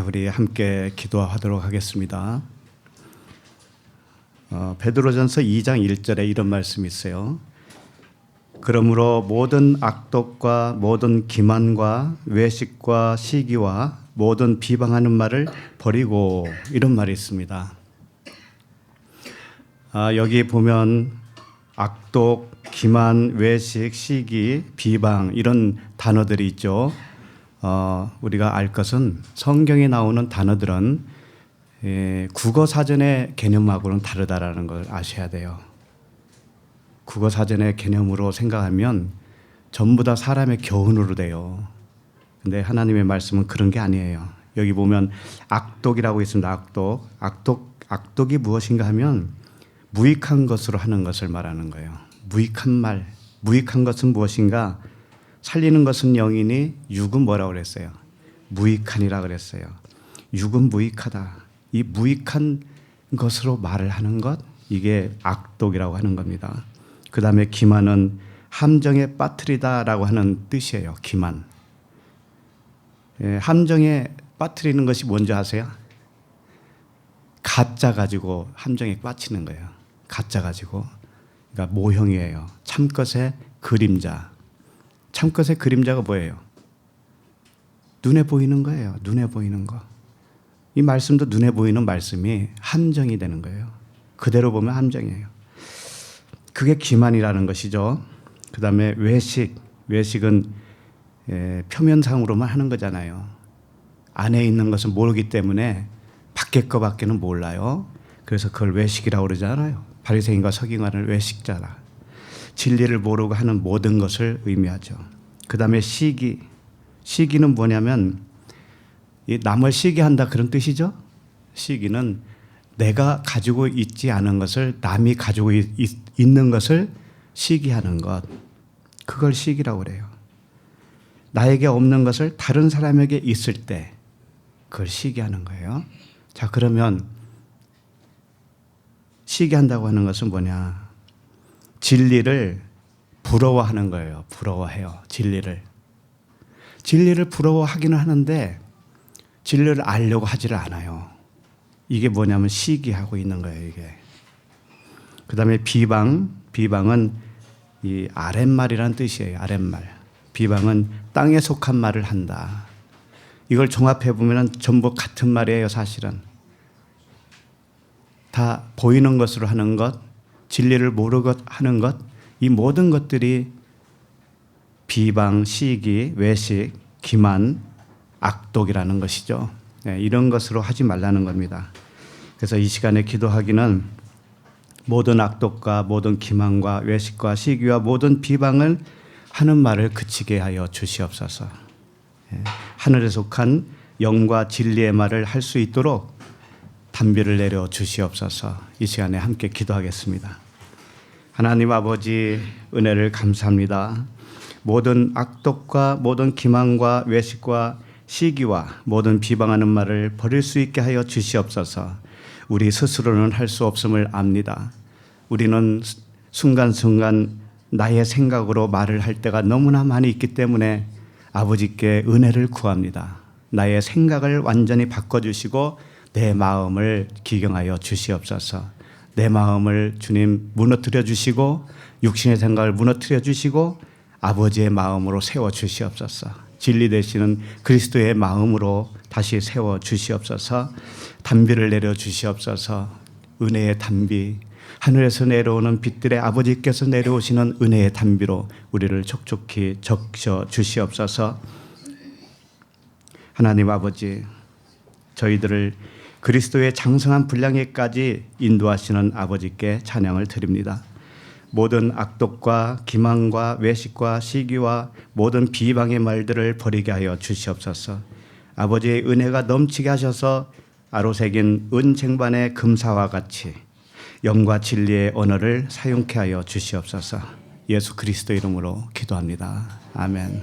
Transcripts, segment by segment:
우리 함께 기도하도록 하겠습니다. 베드로전서 2장 1절에 이런 말씀이 있어요. 그러므로 모든 악독과 모든 기만과 외식과 시기와 모든 비방하는 말을 버리고, 이런 말이 있습니다. 여기 보면 악독, 기만, 외식, 시기, 비방, 이런 단어들이 있죠. 우리가 알 것은 성경에 나오는 단어들은 국어 사전의 개념하고는 다르다라는 걸 아셔야 돼요. 국어 사전의 개념으로 생각하면 전부 다 사람의 교훈으로 돼요. 근데 하나님의 말씀은 그런 게 아니에요. 여기 보면 악독이라고 있습니다. 악독이 무엇인가 하면 무익한 것으로 하는 것을 말하는 거예요. 무익한 말, 무익한 것은 무엇인가? 살리는 것은 영이니 육은 뭐라고 그랬어요? 무익하니라 그랬어요. 육은 무익하다. 이 무익한 것으로 말을 하는 것, 이게 악독이라고 하는 겁니다. 그 다음에 기만은 함정에 빠뜨리다라고 하는 뜻이에요. 기만. 함정에 빠뜨리는 것이 뭔지 아세요? 가짜 가지고 함정에 빠뜨리는 거예요. 가짜 가지고. 그러니까 모형이에요. 참것의 그림자. 참것의 그림자가 뭐예요? 눈에 보이는 거예요. 눈에 보이는 거. 이 말씀도 눈에 보이는 말씀이 함정이 되는 거예요. 그대로 보면 함정이에요. 그게 기만이라는 것이죠. 그 다음에 외식은 표면상으로만 하는 거잖아요. 안에 있는 것은 모르기 때문에 밖에 거밖에는 몰라요. 그래서 그걸 외식이라고 그러잖아요. 바리새인과 서기관을 외식자라. 진리를 모르고 하는 모든 것을 의미하죠. 그 다음에 시기는 뭐냐면 남을 시기한다, 그런 뜻이죠. 시기는 내가 가지고 있지 않은 것을 남이 가지고 있는 것을 시기하는 것, 그걸 시기라고 그래요. 나에게 없는 것을 다른 사람에게 있을 때 그걸 시기하는 거예요. 자, 그러면 시기한다고 하는 것은 뭐냐? 진리를 부러워하는 거예요. 부러워해요. 진리를 부러워하기는 하는데 진리를 알려고 하지를 않아요. 이게 뭐냐면 시기하고 있는 거예요. 이게. 그 다음에 비방은 이 아랫말이라는 뜻이에요. 아랫말. 비방은 땅에 속한 말을 한다. 이걸 종합해 보면 전부 같은 말이에요. 사실은 다 보이는 것으로 하는 것, 진리를 모르고 하는 것, 이 모든 것들이 비방, 시기, 외식, 기만, 악독이라는 것이죠. 이런 것으로 하지 말라는 겁니다. 그래서 이 시간에 기도하기는 모든 악독과 모든 기만과 외식과 시기와 모든 비방을 하는 말을 그치게 하여 주시옵소서. 하늘에 속한 영과 진리의 말을 할 수 있도록 단비를 내려 주시옵소서. 이 시간에 함께 기도하겠습니다. 하나님 아버지, 은혜를 감사합니다. 모든 악독과 모든 기만과 외식과 시기와 모든 비방하는 말을 버릴 수 있게 하여 주시옵소서. 우리 스스로는 할 수 없음을 압니다. 우리는 순간순간 나의 생각으로 말을 할 때가 너무나 많이 있기 때문에 아버지께 은혜를 구합니다. 나의 생각을 완전히 바꿔주시고 내 마음을 기경하여 주시옵소서. 내 마음을 주님 무너뜨려 주시고 육신의 생각을 무너뜨려 주시고 아버지의 마음으로 세워 주시옵소서. 진리 되시는 그리스도의 마음으로 다시 세워 주시옵소서. 단비를 내려 주시옵소서. 은혜의 단비, 하늘에서 내려오는 빛들의 아버지께서 내려오시는 은혜의 단비로 우리를 촉촉히 적셔 주시옵소서. 하나님 아버지, 저희들을 그리스도의 장성한 분량에까지 인도하시는 아버지께 찬양을 드립니다. 모든 악독과 기만과 외식과 시기와 모든 비방의 말들을 버리게 하여 주시옵소서. 아버지의 은혜가 넘치게 하셔서 아로새긴 은쟁반의 금사와 같이 영과 진리의 언어를 사용케 하여 주시옵소서. 예수 그리스도 이름으로 기도합니다. 아멘.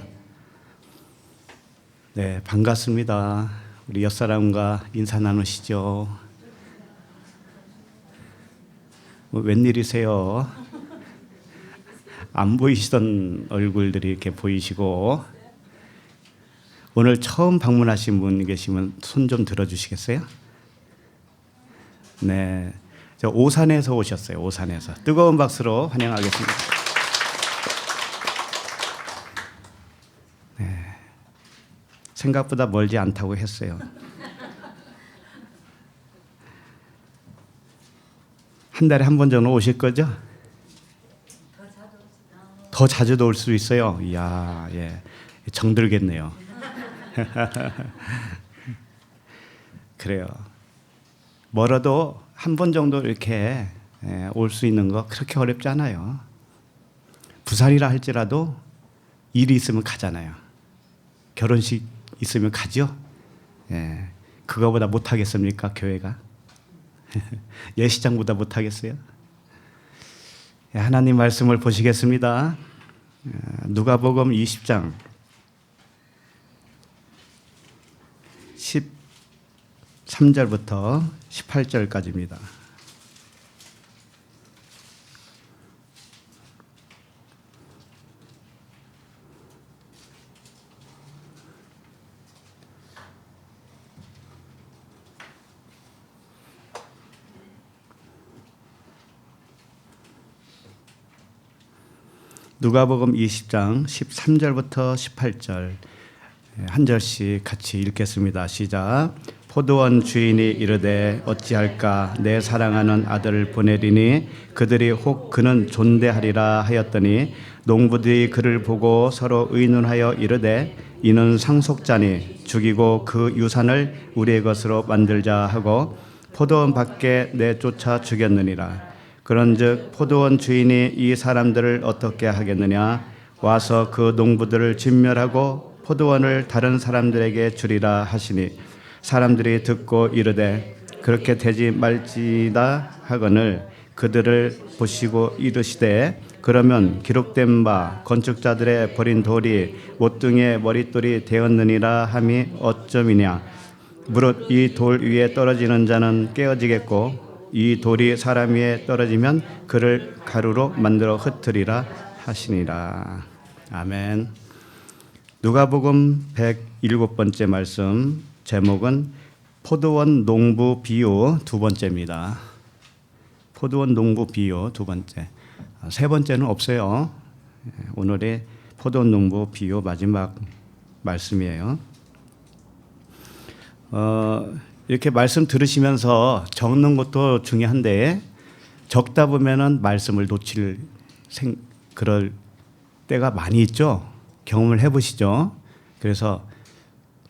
네, 반갑습니다. 우리 옆사람과 인사 나누시죠. 웬일이세요? 안 보이시던 얼굴들이 이렇게 보이시고 오늘 처음 방문하신 분 계시면 손 좀 들어주시겠어요? 네, 저 오산에서 오셨어요. 오산에서. 뜨거운 박수로 환영하겠습니다. 네, 생각보다 멀지 않다고 했어요. 한 달에 한 번 정도 오실 거죠? 더 자주도 올 수 있어요. 이야, 예, 정들겠네요. 그래요. 멀어도 한 번 정도 이렇게 올 수 있는 거 그렇게 어렵지 않아요. 부산이라 할지라도 일이 있으면 가잖아요. 결혼식 있으면 가죠. 예, 그거보다 못 하겠습니까, 교회가? 예시장보다 못 하겠어요? 예, 하나님 말씀을 보시겠습니다. 누가복음 20장 13절부터 18절까지입니다. 누가복음 20장 13절부터 18절 한 절씩 같이 읽겠습니다. 시작. 포도원 주인이 이르되 어찌할까 내 사랑하는 아들을 보내리니 그들이 혹 그는 존대하리라 하였더니 농부들이 그를 보고 서로 의논하여 이르되 이는 상속자니 죽이고 그 유산을 우리의 것으로 만들자 하고 포도원 밖에 내쫓아 죽였느니라. 그런즉 포도원 주인이 이 사람들을 어떻게 하겠느냐? 와서 그 농부들을 진멸하고 포도원을 다른 사람들에게 주리라 하시니 사람들이 듣고 이르되 그렇게 되지 말지다 하거늘 그들을 보시고 이르시되 그러면 기록된 바 건축자들의 버린 돌이 못등의 머릿돌이 되었느니라 함이 어쩌미냐? 무릇 이 돌 위에 떨어지는 자는 깨어지겠고 이 돌이 사람 위에 떨어지면 그를 가루로 만들어 흩으리라 하시니라. 아멘. 누가복음 107번째 말씀 제목은 포도원 농부 비유 두 번째입니다. 포도원 농부 비유 두 번째. 세 번째는 없어요. 오늘의 포도원 농부 비유 마지막 말씀이에요. 이렇게 말씀 들으시면서 적는 것도 중요한데 적다 보면은 말씀을 놓칠 그럴 때가 많이 있죠. 경험을 해보시죠. 그래서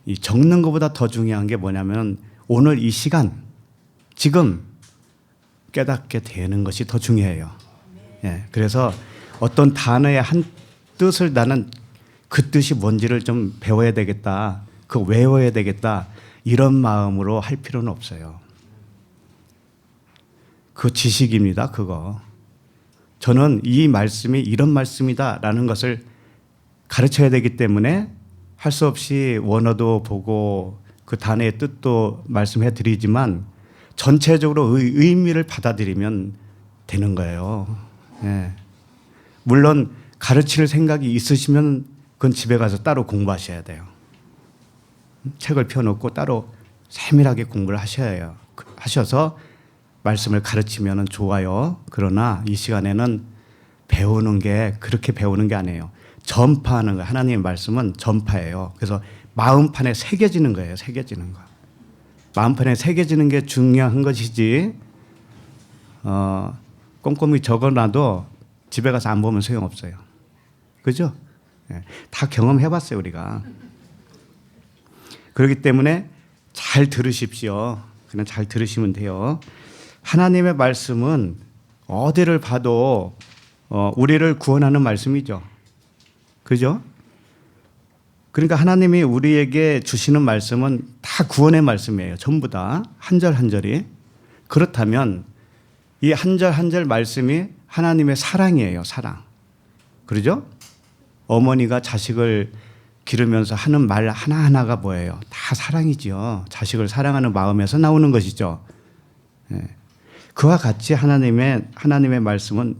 이 적는 것보다 더 중요한 게 뭐냐면 오늘 이 시간 지금 깨닫게 되는 것이 더 중요해요. 예, 그래서 어떤 단어의 한 뜻을 나는 그 뜻이 뭔지를 좀 배워야 되겠다. 그거 외워야 되겠다. 이런 마음으로 할 필요는 없어요. 그 지식입니다. 그거. 저는 이 말씀이 이런 말씀이다라는 것을 가르쳐야 되기 때문에 할 수 없이 원어도 보고 그 단어의 뜻도 말씀해 드리지만 전체적으로 의미를 받아들이면 되는 거예요. 예. 물론 가르칠 생각이 있으시면 그건 집에 가서 따로 공부하셔야 돼요. 책을 펴놓고 따로 세밀하게 공부를 하셔서 말씀을 가르치면 좋아요. 그러나 이 시간에는 배우는 게 그렇게 배우는 게 아니에요. 전파하는 거예요. 하나님의 말씀은 전파예요. 그래서 마음판에 새겨지는 거예요. 새겨지는 거. 마음판에 새겨지는 게 중요한 것이지 꼼꼼히 적어놔도 집에 가서 안 보면 소용없어요. 그죠? 다 경험해봤어요. 우리가. 그렇기 때문에 잘 들으십시오. 그냥 잘 들으시면 돼요. 하나님의 말씀은 어디를 봐도 우리를 구원하는 말씀이죠. 그죠? 그러니까 하나님이 우리에게 주시는 말씀은 다 구원의 말씀이에요. 전부 다. 한 절 한 절이. 그렇다면 이 한 절 한 절 말씀이 하나님의 사랑이에요. 사랑. 그러죠? 어머니가 자식을 기르면서 하는 말 하나하나가 뭐예요? 다 사랑이죠. 자식을 사랑하는 마음에서 나오는 것이죠. 네. 그와 같이 하나님의 말씀은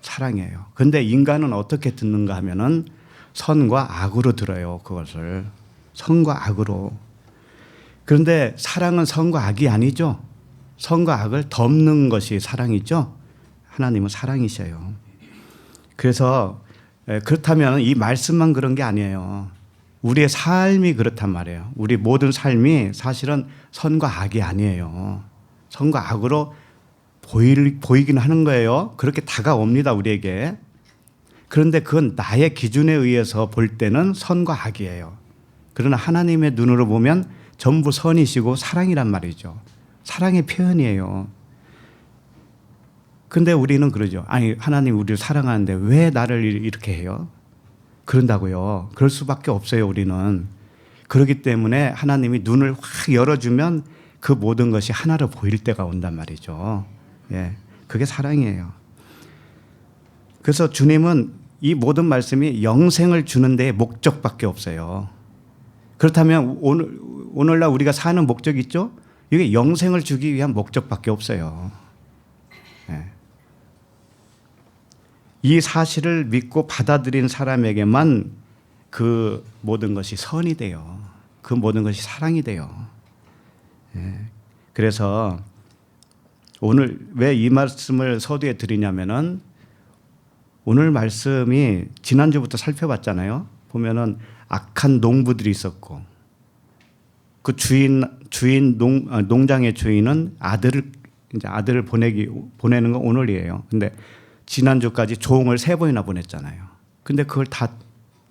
사랑이에요. 그런데 인간은 어떻게 듣는가 하면은 선과 악으로 들어요. 그것을 선과 악으로. 그런데 사랑은 선과 악이 아니죠. 선과 악을 덮는 것이 사랑이죠. 하나님은 사랑이셔요. 그래서 그렇다면 이 말씀만 그런 게 아니에요. 우리의 삶이 그렇단 말이에요. 우리 모든 삶이 사실은 선과 악이 아니에요. 선과 악으로 보이긴 하는 거예요. 그렇게 다가옵니다, 우리에게. 그런데 그건 나의 기준에 의해서 볼 때는 선과 악이에요. 그러나 하나님의 눈으로 보면 전부 선이시고 사랑이란 말이죠. 사랑의 표현이에요. 근데 우리는 그러죠. 아니, 하나님 우리를 사랑하는데 왜 나를 이렇게 해요? 그런다고요. 그럴 수밖에 없어요, 우리는. 그렇기 때문에 하나님이 눈을 확 열어주면 그 모든 것이 하나로 보일 때가 온단 말이죠. 예, 그게 사랑이에요. 그래서 주님은 이 모든 말씀이 영생을 주는 데에 목적밖에 없어요. 그렇다면 오늘날 우리가 사는 목적이 있죠? 이게 영생을 주기 위한 목적밖에 없어요. 예. 이 사실을 믿고 받아들인 사람에게만 그 모든 것이 선이 돼요. 그 모든 것이 사랑이 돼요. 예. 그래서 오늘 왜 이 말씀을 서두에 드리냐면은 오늘 말씀이 지난주부터 살펴봤잖아요. 보면은 악한 농부들이 있었고 그 농장의 주인은 아들을 보내는 건 오늘이에요. 근데 지난주까지 종을 3번이나 보냈잖아요. 근데 그걸 다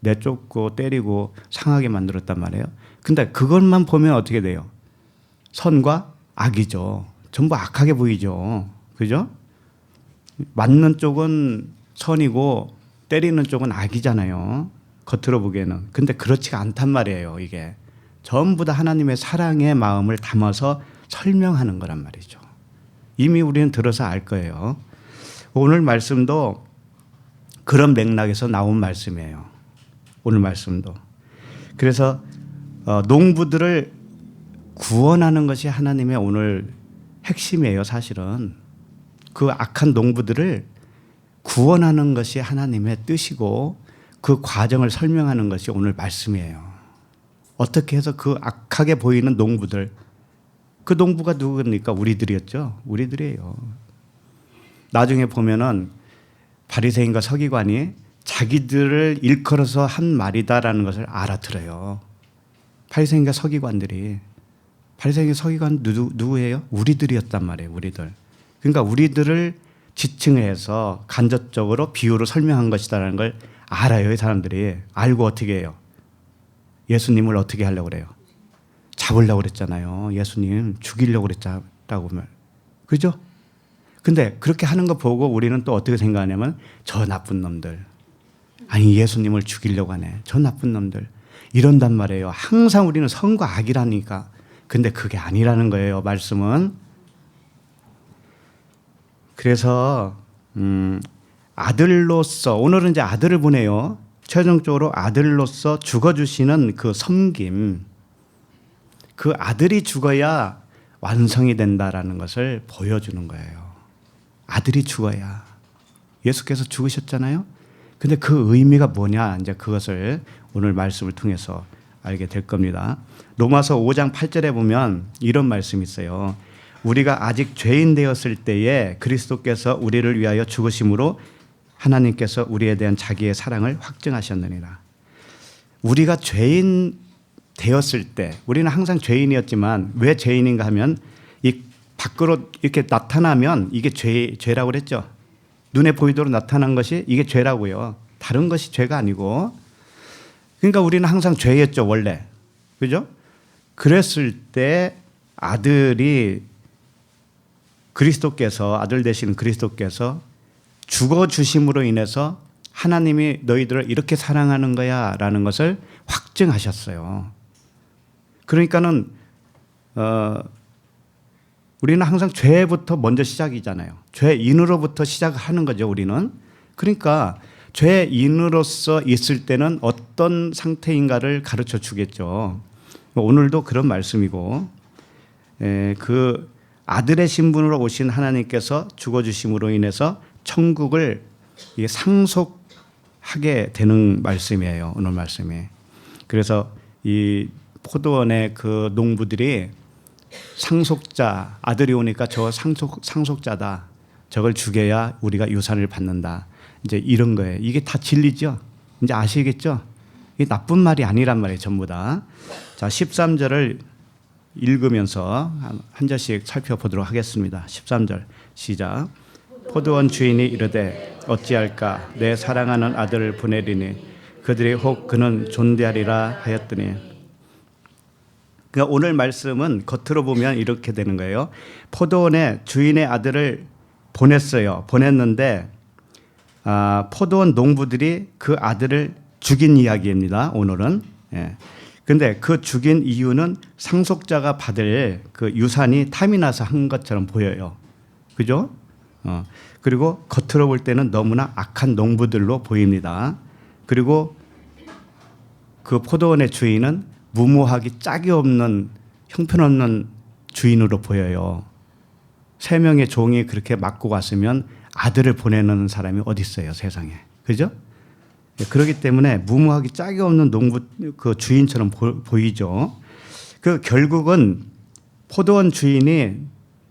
내쫓고 때리고 상하게 만들었단 말이에요. 근데 그것만 보면 어떻게 돼요? 선과 악이죠. 전부 악하게 보이죠. 그죠? 맞는 쪽은 선이고 때리는 쪽은 악이잖아요. 겉으로 보기에는. 근데 그렇지가 않단 말이에요. 이게 전부 다 하나님의 사랑의 마음을 담아서 설명하는 거란 말이죠. 이미 우리는 들어서 알 거예요. 오늘 말씀도 그런 맥락에서 나온 말씀이에요. 오늘 말씀도. 그래서 농부들을 구원하는 것이 하나님의 오늘 핵심이에요. 사실은 그 악한 농부들을 구원하는 것이 하나님의 뜻이고 그 과정을 설명하는 것이 오늘 말씀이에요. 어떻게 해서 그 악하게 보이는 농부들, 그 농부가 누굽니까? 우리들이었죠. 우리들이에요. 나중에 보면은 바리새인과 서기관이 자기들을 일컬어서 한 말이다라는 것을 알아들어요. 바리새인과 서기관들이. 바리새인과 서기관 누구예요? 우리들이었단 말이에요. 우리들. 그러니까 우리들을 지칭을 해서 간접적으로 비유로 설명한 것이다라는 걸 알아요. 이 사람들이. 알고 어떻게 해요? 예수님을 어떻게 하려고 그래요? 잡으려고 그랬잖아요. 예수님 죽이려고 그랬다고 말. 그죠? 근데 그렇게 하는 거 보고 우리는 또 어떻게 생각하냐면 저 나쁜 놈들. 아니 예수님을 죽이려고 하네. 저 나쁜 놈들. 이런단 말이에요. 항상 우리는 선과 악이라니까. 근데 그게 아니라는 거예요. 말씀은. 그래서 아들로서 오늘은 이제 아들을 보내요. 최종적으로 아들로서 죽어주시는 그 섬김. 그 아들이 죽어야 완성이 된다라는 것을 보여주는 거예요. 아들이 죽어야. 예수께서 죽으셨잖아요. 근데 그 의미가 뭐냐, 이제 그것을 오늘 말씀을 통해서 알게 될 겁니다. 로마서 5장 8절에 보면 이런 말씀이 있어요. 우리가 아직 죄인 되었을 때에 그리스도께서 우리를 위하여 죽으심으로 하나님께서 우리에 대한 자기의 사랑을 확증하셨느니라. 우리가 죄인 되었을 때, 우리는 항상 죄인이었지만 왜 죄인인가 하면 이 밖으로 이렇게 나타나면 이게 죄라고 그랬죠. 눈에 보이도록 나타난 것이 이게 죄라고요. 다른 것이 죄가 아니고. 그러니까 우리는 항상 죄였죠, 원래. 그죠? 그랬을 때 아들이 그리스도께서, 아들 되시는 그리스도께서 죽어주심으로 인해서 하나님이 너희들을 이렇게 사랑하는 거야 라는 것을 확증하셨어요. 그러니까는 우리는 항상 죄부터 먼저 시작이잖아요. 죄인으로부터 시작하는 거죠, 우리는. 그러니까 죄인으로서 있을 때는 어떤 상태인가를 가르쳐 주겠죠. 오늘도 그런 말씀이고, 그 아들의 신분으로 오신 하나님께서 죽어주심으로 인해서 천국을 상속하게 되는 말씀이에요, 오늘 말씀이. 그래서 이 포도원의 그 농부들이 상속자 아들이 오니까 저 상속자다. 저걸 죽여야 우리가 유산을 받는다. 이제 이런 거예요. 이게 다 진리죠. 이제 아시겠죠? 이게 나쁜 말이 아니란 말이에요. 전부 다. 자, 13절을 읽으면서 한 절씩 살펴보도록 하겠습니다. 13절 시작. 포도원 주인이 이르되 어찌할까 내 사랑하는 아들을 보내리니 그들이 혹 그는 존대하리라 하였더니. 그러니까 오늘 말씀은 겉으로 보면 이렇게 되는 거예요. 포도원에 주인의 아들을 보냈어요. 보냈는데 포도원 농부들이 그 아들을 죽인 이야기입니다. 오늘은. 그런데 그 죽인 이유는 상속자가 받을 그 유산이 탐이 나서 한 것처럼 보여요. 그죠? 그리고 겉으로 볼 때는 너무나 악한 농부들로 보입니다. 그리고 그 포도원의 주인은 무모하기 짝이 없는 형편없는 주인으로 보여요. 3명의 종이 그렇게 맞고 갔으면 아들을 보내는 사람이 어디 있어요, 세상에. 그죠? 그렇기 때문에 무모하기 짝이 없는 농부 그 주인처럼 보이죠. 그 결국은 포도원 주인이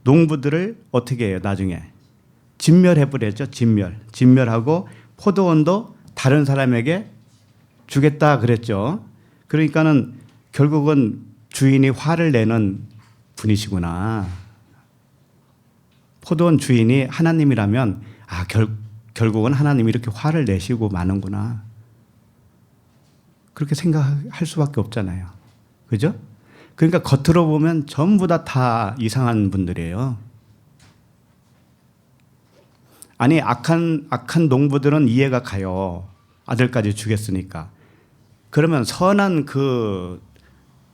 농부들을 어떻게 해요, 나중에? 진멸해버렸죠, 진멸하고 포도원도 다른 사람에게 주겠다 그랬죠. 그러니까는 결국은 주인이 화를 내는 분이시구나. 포도원 주인이 하나님이라면 결국은 하나님이 이렇게 화를 내시고 마는구나. 그렇게 생각할 수밖에 없잖아요. 그죠? 그러니까 겉으로 보면 전부 다 이상한 분들이에요. 아니 악한 농부들은 이해가 가요. 아들까지 죽였으니까. 그러면 선한 그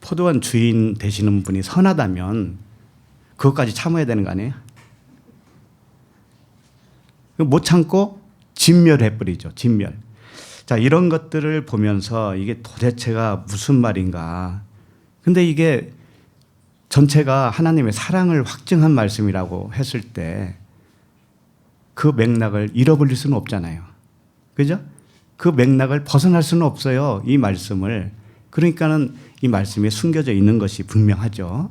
포도원 주인 되시는 분이 선하다면 그것까지 참아야 되는 거 아니에요? 못 참고 진멸해버리죠. 진멸. 자, 이런 것들을 보면서 이게 도대체가 무슨 말인가. 근데 이게 전체가 하나님의 사랑을 확증한 말씀이라고 했을 때 그 맥락을 잃어버릴 수는 없잖아요. 그죠? 그 맥락을 벗어날 수는 없어요. 이 말씀을. 그러니까는 이 말씀에 숨겨져 있는 것이 분명하죠.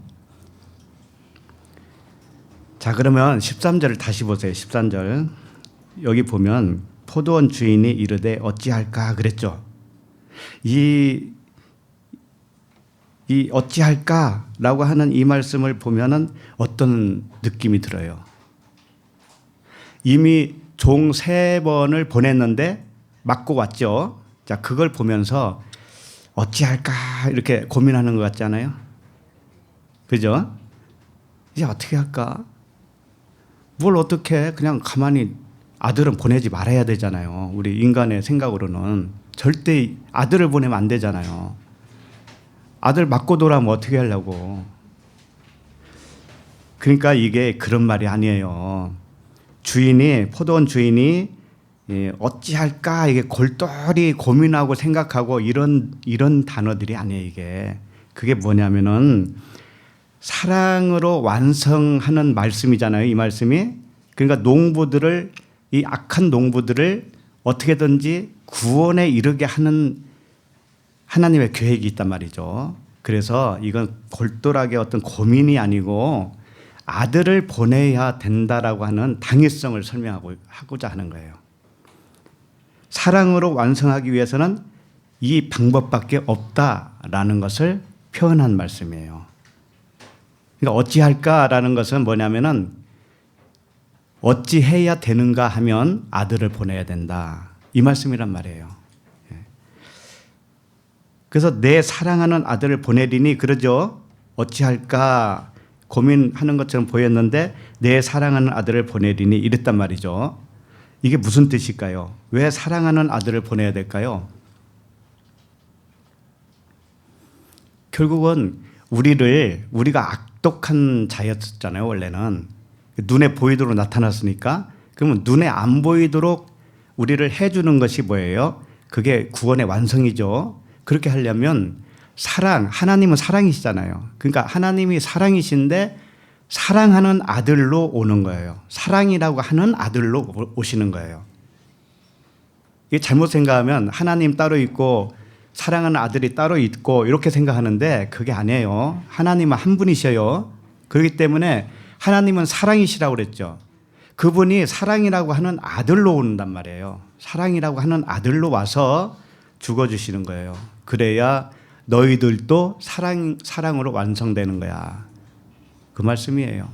자, 그러면 13절을 다시 보세요. 13절. 여기 보면 포도원 주인이 이르되 어찌할까 그랬죠. 이 어찌할까라고 하는 이 말씀을 보면은 어떤 느낌이 들어요. 이미 종 3번을 보냈는데 맞고 왔죠. 자, 그걸 보면서 어찌할까 이렇게 고민하는 것 같잖아요. 그죠? 이제 어떻게 할까? 뭘 어떻게 그냥 가만히 아들은 보내지 말아야 되잖아요. 우리 인간의 생각으로는 절대 아들을 보내면 안 되잖아요. 아들 맞고 돌아오면 어떻게 하려고. 그러니까 이게 그런 말이 아니에요. 포도원 주인이 어찌할까 이게 골똘히 고민하고 생각하고 이런 단어들이 아니에요. 이게 그게 뭐냐면은 사랑으로 완성하는 말씀이잖아요. 이 말씀이. 그러니까 이 악한 농부들을 어떻게든지 구원에 이르게 하는 하나님의 계획이 있단 말이죠. 그래서 이건 골똘하게 어떤 고민이 아니고 아들을 보내야 된다라고 하는 당위성을 설명하고자 하는 거예요. 사랑으로 완성하기 위해서는 이 방법밖에 없다라는 것을 표현한 말씀이에요. 그러니까 어찌할까라는 것은 뭐냐면은 어찌해야 되는가 하면 아들을 보내야 된다. 이 말씀이란 말이에요. 그래서 내 사랑하는 아들을 보내리니 그러죠. 어찌할까 고민하는 것처럼 보였는데 내 사랑하는 아들을 보내리니 이랬단 말이죠. 이게 무슨 뜻일까요? 왜 사랑하는 아들을 보내야 될까요? 결국은 우리가 악독한 자였잖아요. 원래는 눈에 보이도록 나타났으니까. 그러면 눈에 안 보이도록 우리를 해주는 것이 뭐예요? 그게 구원의 완성이죠. 그렇게 하려면 하나님은 사랑이시잖아요. 그러니까 하나님이 사랑이신데 사랑하는 아들로 오는 거예요. 사랑이라고 하는 아들로 오시는 거예요. 이게 잘못 생각하면 하나님 따로 있고 사랑하는 아들이 따로 있고 이렇게 생각하는데 그게 아니에요. 하나님은 한 분이셔요. 그렇기 때문에 하나님은 사랑이시라고 그랬죠. 그분이 사랑이라고 하는 아들로 온단 말이에요. 사랑이라고 하는 아들로 와서 죽어주시는 거예요. 그래야 너희들도 사랑으로 완성되는 거야. 그 말씀이에요.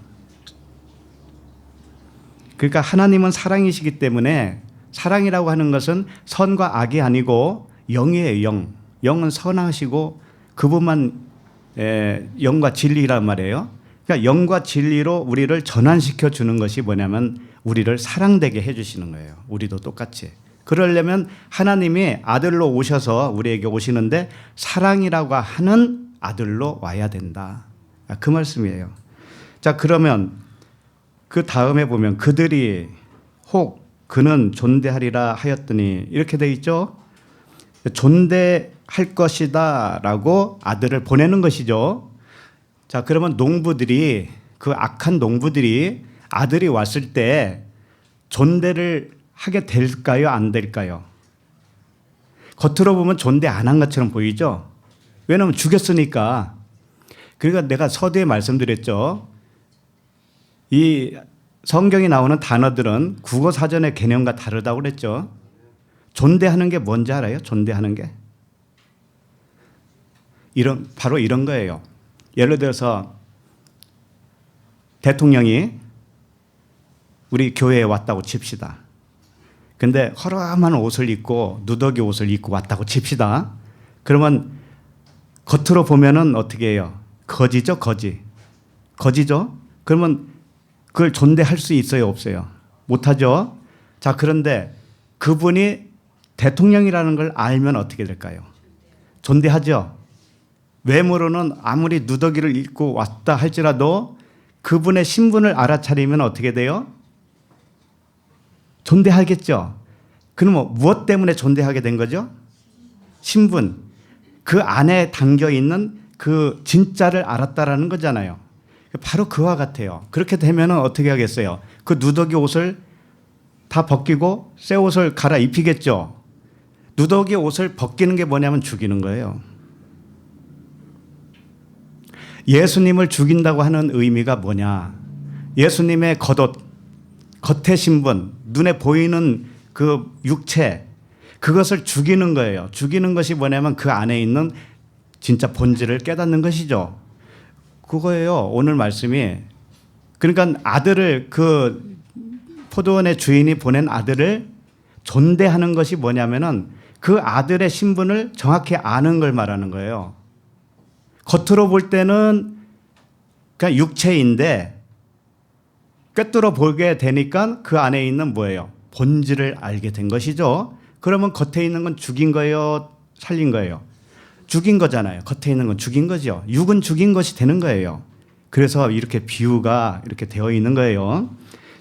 그러니까 하나님은 사랑이시기 때문에 사랑이라고 하는 것은 선과 악이 아니고 영이에요. 영. 영은 선하시고 그분만 영과 진리란 말이에요. 그러니까 영과 진리로 우리를 전환시켜 주는 것이 뭐냐면 우리를 사랑되게 해주시는 거예요. 우리도 똑같이. 그러려면 하나님이 아들로 오셔서 우리에게 오시는데 사랑이라고 하는 아들로 와야 된다. 그 말씀이에요. 자, 그러면 그 다음에 보면 그들이 혹 그는 존대하리라 하였더니 이렇게 돼 있죠. 존대할 것이다 라고 아들을 보내는 것이죠. 자, 그러면 농부들이 그 악한 농부들이 아들이 왔을 때 존대를 하게 될까요? 안 될까요? 겉으로 보면 존대 안 한 것처럼 보이죠? 왜냐하면 죽였으니까. 그러니까 내가 서두에 말씀드렸죠. 이 성경에 나오는 단어들은 국어 사전의 개념과 다르다고 그랬죠. 존대하는 게 뭔지 알아요? 존대하는 게? 바로 이런 거예요. 예를 들어서 대통령이 우리 교회에 왔다고 칩시다. 근데 허름한 옷을 입고 누더기 옷을 입고 왔다고 칩시다. 그러면 겉으로 보면은 어떻게 해요? 거지죠, 거지. 거지죠? 그러면 그걸 존대할 수 있어요, 없어요? 못하죠? 자, 그런데 그분이 대통령이라는 걸 알면 어떻게 될까요? 존대하죠? 외모로는 아무리 누더기를 입고 왔다 할지라도 그분의 신분을 알아차리면 어떻게 돼요? 존대하겠죠? 그럼 무엇 때문에 존대하게 된 거죠? 신분. 그 안에 담겨 있는 그 진짜를 알았다라는 거잖아요. 바로 그와 같아요. 그렇게 되면 어떻게 하겠어요? 그 누더기 옷을 다 벗기고 새 옷을 갈아입히겠죠? 누더기 옷을 벗기는 게 뭐냐면 죽이는 거예요. 예수님을 죽인다고 하는 의미가 뭐냐? 예수님의 겉옷, 겉의 신분, 눈에 보이는 그 육체, 그것을 죽이는 거예요. 죽이는 것이 뭐냐면 그 안에 있는 진짜 본질을 깨닫는 것이죠. 그거예요. 오늘 말씀이. 그러니까 아들을 그 포도원의 주인이 보낸 아들을 존대하는 것이 뭐냐면은 그 아들의 신분을 정확히 아는 걸 말하는 거예요. 겉으로 볼 때는 그냥 육체인데 꿰뚫어 보게 되니까 그 안에 있는 뭐예요? 본질을 알게 된 것이죠. 그러면 겉에 있는 건 죽인 거예요? 살린 거예요? 죽인 거잖아요. 겉에 있는 건 죽인 거죠. 육은 죽인 것이 되는 거예요. 그래서 이렇게 비유가 이렇게 되어 있는 거예요.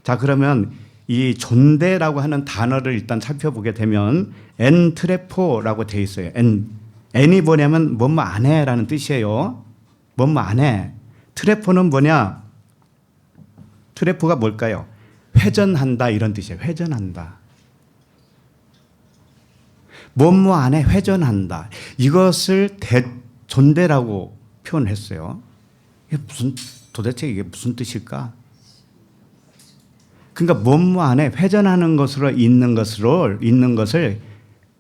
자, 그러면 이 존대라고 하는 단어를 일단 살펴보게 되면 엔트레포라고 되어 있어요. N이 뭐냐면 뭐뭐 안 해라는 뜻이에요. 뭐뭐 안 해. 트레포는 뭐냐? 트레포가 뭘까요? 회전한다 이런 뜻이에요. 회전한다. 뭐뭐 안 해 회전한다. 이것을 존대라고 표현했어요. 이게 도대체 이게 무슨 뜻일까? 그러니까 뭐뭐 안 해 회전하는 것으로 있는 것을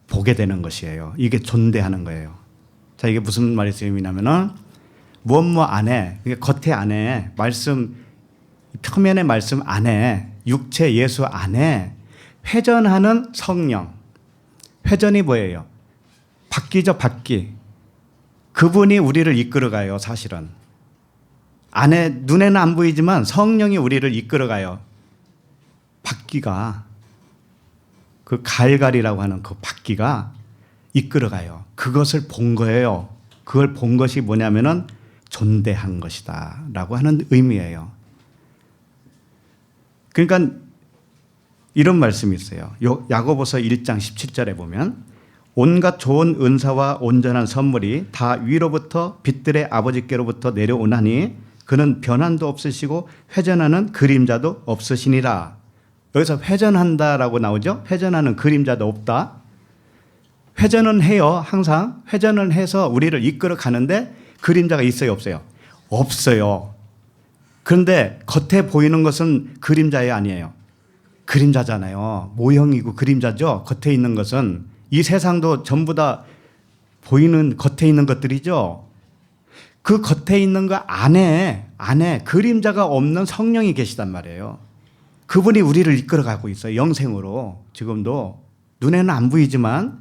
보게 되는 것이에요. 이게 존대하는 거예요. 자, 이게 무슨 말씀이냐면은 뭐뭐 안에, 겉에 안에 말씀, 표면의 말씀 안에, 육체 예수 안에 회전하는 성령. 회전이 뭐예요? 바뀌죠, 바뀌. 그분이 우리를 이끌어가요, 사실은. 안에 눈에는 안 보이지만 성령이 우리를 이끌어가요. 바퀴가, 그 갈갈이라고 하는 그 바퀴가 이끌어가요. 그것을 본 거예요. 그걸 본 것이 뭐냐면은 존대한 것이다 라고 하는 의미예요. 그러니까 이런 말씀이 있어요. 야고보서 1장 17절에 보면 온갖 좋은 은사와 온전한 선물이 다 위로부터 빛들의 아버지께로부터 내려오나니 그는 변환도 없으시고 회전하는 그림자도 없으시니라. 여기서 회전한다라고 나오죠. 회전하는 그림자도 없다. 회전은 해요. 항상 회전은 해서 우리를 이끌어 가는데 그림자가 있어요, 없어요? 없어요. 그런데 겉에 보이는 것은 그림자예요, 아니에요? 그림자잖아요. 모형이고 그림자죠. 겉에 있는 것은. 이 세상도 전부 다 보이는 겉에 있는 것들이죠. 그 겉에 있는 거 안에 그림자가 없는 성령이 계시단 말이에요. 그분이 우리를 이끌어가고 있어요. 영생으로. 지금도 눈에는 안 보이지만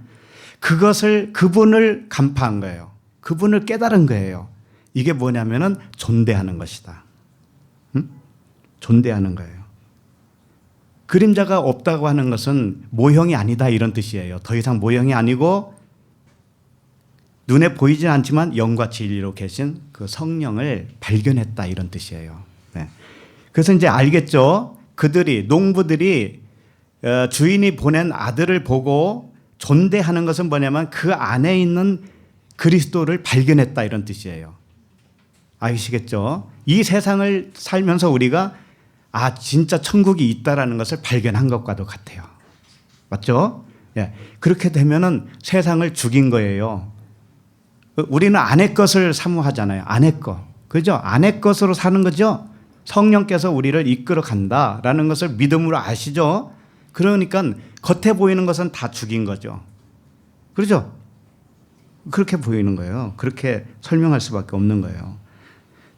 그분을 간파한 거예요. 그분을 깨달은 거예요. 이게 뭐냐면은 존대하는 것이다. 응? 존대하는 거예요. 그림자가 없다고 하는 것은 모형이 아니다 이런 뜻이에요. 더 이상 모형이 아니고 눈에 보이진 않지만 영과 진리로 계신 그 성령을 발견했다 이런 뜻이에요. 네. 그래서 이제 알겠죠. 농부들이 주인이 보낸 아들을 보고 존대하는 것은 뭐냐면 그 안에 있는 그리스도를 발견했다 이런 뜻이에요. 아시겠죠? 이 세상을 살면서 우리가 진짜 천국이 있다라는 것을 발견한 것과도 같아요. 맞죠? 예. 그렇게 되면은 세상을 죽인 거예요. 우리는 안의 것을 사모하잖아요. 안의 것. 그죠? 안의 것으로 사는 거죠? 성령께서 우리를 이끌어 간다라는 것을 믿음으로 아시죠? 그러니까 겉에 보이는 것은 다 죽인 거죠. 그렇죠? 그렇게 보이는 거예요. 그렇게 설명할 수밖에 없는 거예요.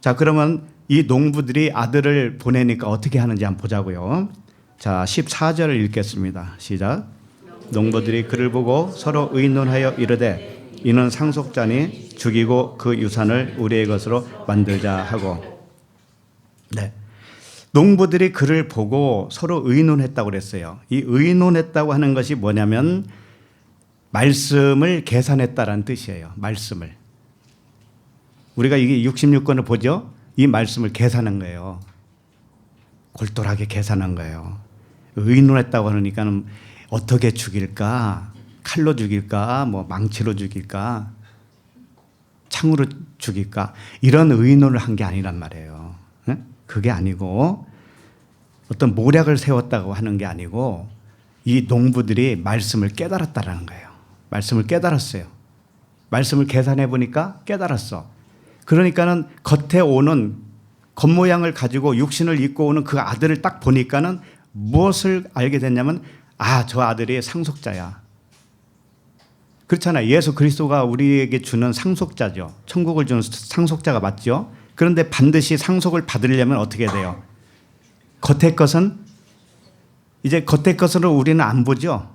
자, 그러면 이 농부들이 아들을 보내니까 어떻게 하는지 한번 보자고요. 자, 14절을 읽겠습니다. 시작. 농부들이 그를 보고 서로 의논하여 이르되 이는 상속자니 죽이고 그 유산을 우리의 것으로 만들자 하고. 네. 농부들이 그를 보고 서로 의논했다고 그랬어요. 이 의논했다고 하는 것이 뭐냐면 말씀을 계산했다라는 뜻이에요. 말씀을. 우리가 이게 66권을 보죠. 이 말씀을 계산한 거예요. 골똘하게 계산한 거예요. 의논했다고 하니까 어떻게 죽일까? 칼로 죽일까? 뭐 망치로 죽일까? 창으로 죽일까? 이런 의논을 한 게 아니란 말이에요. 그게 아니고 어떤 모략을 세웠다고 하는 게 아니고 이 농부들이 말씀을 깨달았다라는 거예요. 말씀을 깨달았어요. 말씀을 계산해 보니까 깨달았어. 그러니까는 겉에 오는 겉모양을 가지고 육신을 입고 오는 그 아들을 딱 보니까는 무엇을 알게 됐냐면 저 아들이 상속자야. 그렇잖아요. 예수 그리스도가 우리에게 주는 상속자죠. 천국을 주는 상속자가 맞죠. 그런데 반드시 상속을 받으려면 어떻게 돼요? 겉의 것은 이제 겉의 것으로 우리는 안 보죠.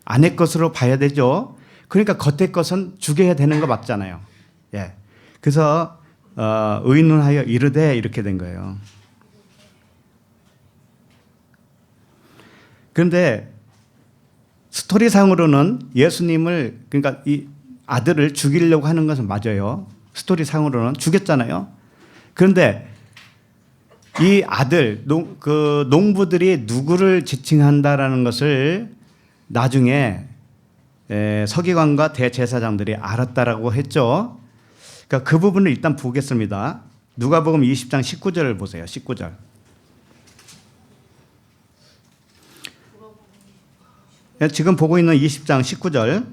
안의 것으로 봐야 되죠. 그러니까 겉의 것은 죽여야 되는 거 맞잖아요. 예. 그래서 의논하여 이르되 이렇게 된 거예요. 그런데 스토리상으로는 예수님을 그러니까 이 아들을 죽이려고 하는 것은 맞아요. 스토리상으로는 죽였잖아요. 그런데 이 아들 그 농부들이 누구를 지칭한다라는 것을 나중에 서기관과 대제사장들이 알았다라고 했죠. 그러니까 그 부분을 일단 보겠습니다. 누가복음 20장 19절을 보세요. 19절. 지금 보고 있는 20장 19절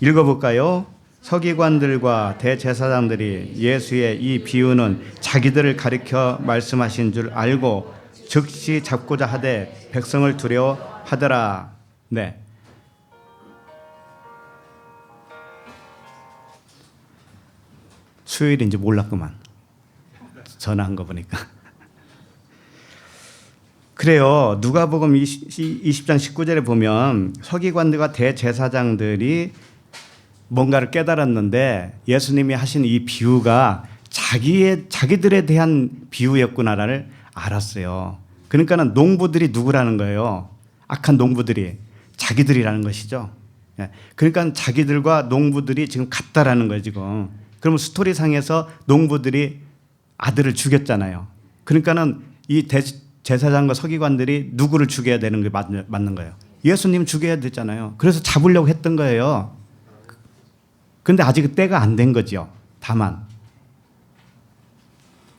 읽어볼까요? 서기관들과 대제사장들이 예수의 이 비유는 자기들을 가리켜 말씀하신 줄 알고 즉시 잡고자 하되 백성을 두려워하더라. 네. 수요일인지 몰랐구만. 전화한 거 보니까. 그래요. 누가복음 20장 19절에 보면 서기관들과 대제사장들이 뭔가를 깨달았는데 예수님이 하신 이 비유가 자기들에 대한 비유였구나를 알았어요. 그러니까는 농부들이 누구라는 거예요? 악한 농부들이 자기들이라는 것이죠. 그러니까 자기들과 농부들이 지금 같다라는 거예요, 지금. 그러면 스토리상에서 농부들이 아들을 죽였잖아요. 그러니까는 이 제사장과 서기관들이 누구를 죽여야 되는 게 맞는 거예요. 예수님 죽여야 되잖아요. 그래서 잡으려고 했던 거예요. 그런데 아직 때가 안 된 거죠. 다만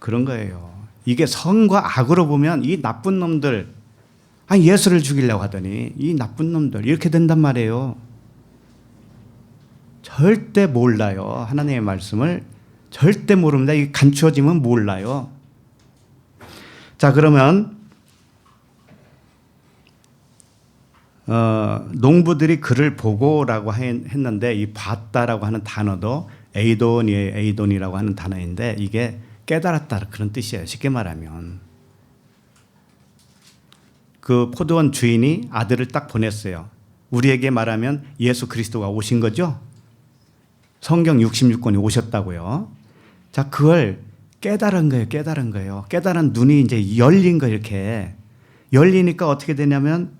그런 거예요. 이게 선과 악으로 보면 이 나쁜 놈들 예수를 죽이려고 하더니 이 나쁜 놈들 이렇게 된단 말이에요. 절대 몰라요. 하나님의 말씀을 절대 모릅니다. 이게 감추어지면 몰라요. 자, 그러면 농부들이 그를 보고라고 했는데 이 봤다라고 하는 단어도 에이돈이라고 하는 단어인데 이게 깨달았다 그런 뜻이에요. 쉽게 말하면 그 포도원 주인이 아들을 딱 보냈어요. 우리에게 말하면 예수 그리스도가 오신 거죠. 성경 66권이 오셨다고요. 자, 그걸 깨달은 거예요. 깨달은 눈이 이제 열린 거예요. 이렇게 열리니까 어떻게 되냐면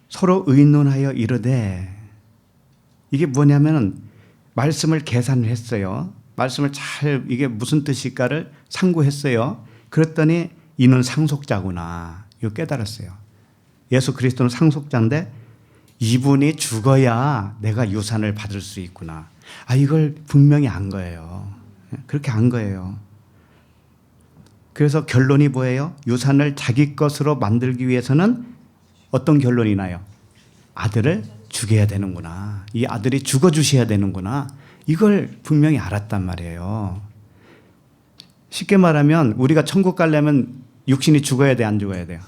서로 의논하여 이르되, 이게 뭐냐면 말씀을 계산을 했어요. 말씀을 잘 이게 무슨 뜻일까를 상고했어요. 그랬더니 이는 상속자구나. 이거 깨달았어요. 예수 그리스도는 상속자인데 이분이 죽어야 내가 유산을 받을 수 있구나. 이걸 분명히 안 거예요. 그렇게 안 거예요. 그래서 결론이 뭐예요? 유산을 자기 것으로 만들기 위해서는 어떤 결론이 나요? 아들을 죽여야 되는구나. 이 아들이 죽어주셔야 되는구나. 이걸 분명히 알았단 말이에요. 쉽게 말하면 우리가 천국 가려면 육신이 죽어야 돼, 안 죽어야 돼요?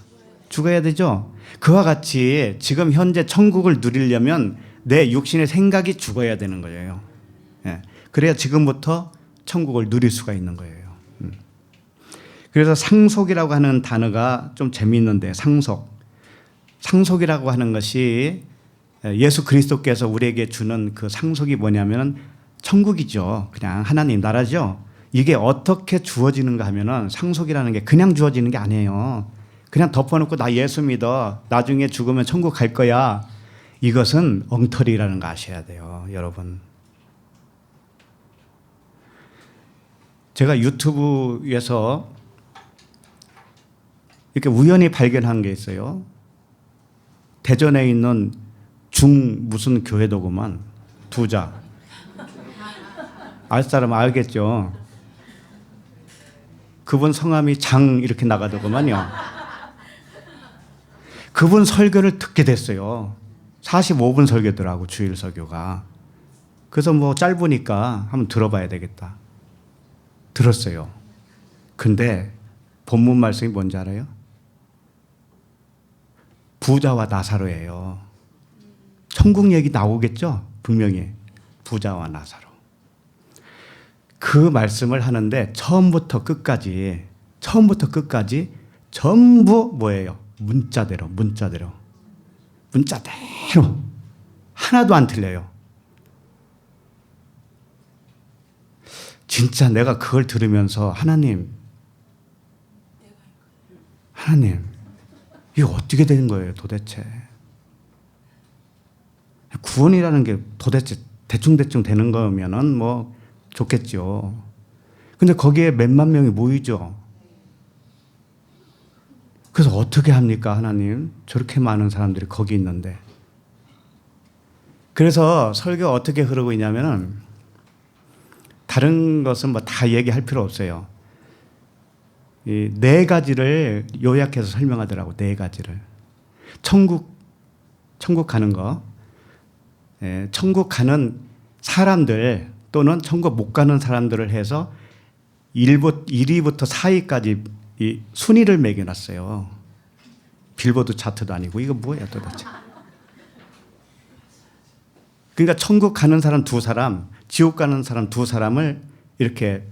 죽어야 되죠. 그와 같이 지금 현재 천국을 누리려면 내 육신의 생각이 죽어야 되는 거예요. 그래야 지금부터 천국을 누릴 수가 있는 거예요. 그래서 상속이라고 하는 단어가 좀 재미있는데, 상속이라고 하는 것이 예수 그리스도께서 우리에게 주는 그 상속이 뭐냐면 천국이죠. 그냥 하나님 나라죠. 이게 어떻게 주어지는가 하면은 상속이라는 게 그냥 주어지는 게 아니에요. 그냥 덮어놓고 나 예수 믿어. 나중에 죽으면 천국 갈 거야. 이것은 엉터리라는 거 아셔야 돼요, 여러분. 제가 유튜브에서 이렇게 우연히 발견한 게 있어요. 대전에 있는 무슨 교회도구만, 두자. 알 사람 알겠죠? 그분 성함이 장 이렇게 나가더구만요. 그분 설교를 듣게 됐어요. 45분 설교더라고, 주일 설교가. 그래서 뭐 짧으니까 한번 들어봐야 되겠다. 들었어요. 근데 본문 말씀이 뭔지 알아요? 부자와 나사로예요. 천국 얘기 나오겠죠? 분명히. 부자와 나사로. 그 말씀을 하는데 처음부터 끝까지 전부 뭐예요? 문자대로. 하나도 안 틀려요. 진짜 내가 그걸 들으면서 하나님, 이게 어떻게 된 거예요, 도대체? 구원이라는 게 도대체 대충 되는 거면은 뭐 좋겠죠. 근데 거기에 몇만 명이 모이죠. 그래서 어떻게 합니까, 하나님? 저렇게 많은 사람들이 거기 있는데. 그래서 설교가 어떻게 흐르고 있냐면은 다른 것은 뭐 다 얘기할 필요 없어요. 이 4가지를 요약해서 설명하더라고. 4가지를. 천국 가는 거. 천국 가는 사람들 또는 천국 못 가는 사람들을 해서 1위부터 4위까지 이 순위를 매겨놨어요. 빌보드 차트도 아니고 이거 뭐야 도대체. 그러니까 천국 가는 사람 2사람, 지옥 가는 사람 2사람을 이렇게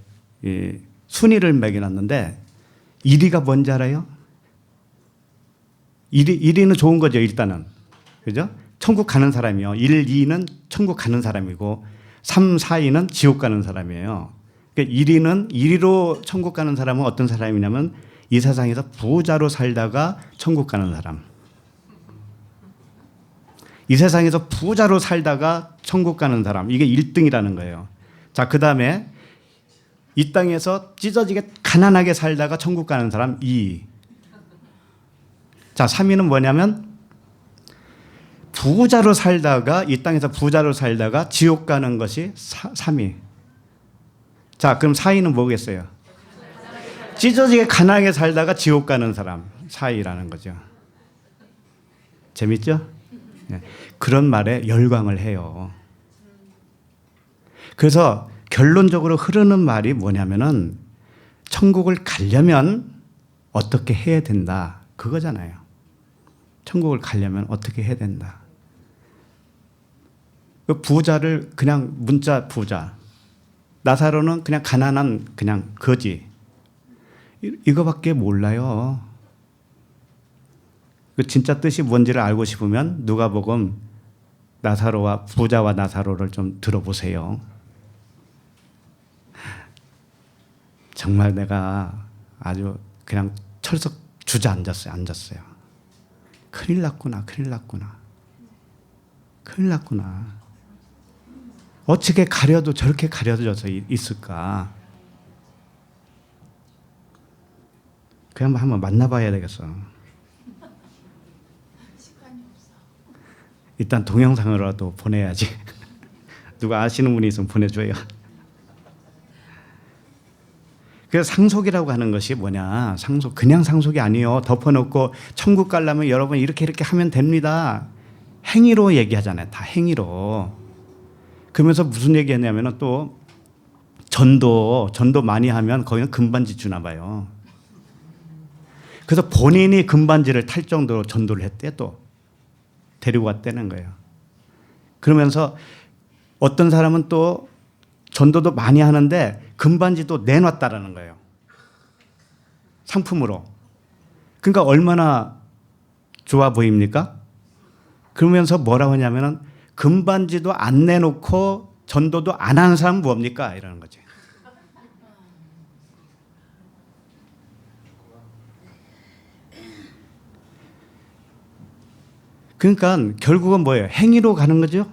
순위를 매겨놨는데 1위가 뭔지 알아요? 1위는 좋은 거죠, 일단은. 그죠? 천국 가는 사람이요. 1, 2는 천국 가는 사람이고 3, 4위는 지옥 가는 사람이에요. 그러니까 1위로 천국 가는 사람은 어떤 사람이냐면 이 세상에서 부자로 살다가 천국 가는 사람. 이 세상에서 부자로 살다가 천국 가는 사람. 이게 1등이라는 거예요. 자, 그 다음에 이 땅에서 찢어지게 가난하게 살다가 천국 가는 사람 2위. 자, 3위는 뭐냐면 부자로 살다가 이 땅에서 부자로 살다가 지옥 가는 것이 3위. 자, 그럼 4위는 뭐겠어요? 찢어지게 가난하게 살다가 지옥 가는 사람 4위라는 거죠. 재밌죠? 네. 그런 말에 열광을 해요. 그래서 결론적으로 흐르는 말이 뭐냐면은 천국을 가려면 어떻게 해야 된다. 그거잖아요. 천국을 가려면 어떻게 해야 된다. 그 부자를 그냥 문자 부자, 나사로는 그냥 가난한 그냥 거지. 이거밖에 몰라요. 그 진짜 뜻이 뭔지를 알고 싶으면 누가복음 나사로와 부자와 나사로를 좀 들어보세요. 정말 내가 아주 그냥 철석 주저앉았어요. 큰일 났구나. 어떻게 가려도 저렇게 가려져서 있을까? 그냥 한번 만나봐야 되겠어. 일단 동영상으로라도 보내야지. 누가 아시는 분이 있으면 보내줘요. 그래서 상속이라고 하는 것이 뭐냐? 상속, 그냥 상속이 아니에요. 덮어놓고 천국 가려면 여러분 이렇게 하면 됩니다. 행위로 얘기하잖아요. 다 행위로. 그러면서 무슨 얘기했냐면 또 전도 많이 하면 거기는 금반지 주나 봐요. 그래서 본인이 금반지를 탈 정도로 전도를 했대. 또 데리고 왔다는 거예요. 그러면서 어떤 사람은 또 전도도 많이 하는데 금반지도 내놨다라는 거예요. 상품으로. 그러니까 얼마나 좋아 보입니까? 그러면서 뭐라고 하냐면은 금반지도 안 내놓고 전도도 안 하는 사람은 뭡니까? 이러는 거지. 그러니까 결국은 뭐예요? 행위로 가는 거죠?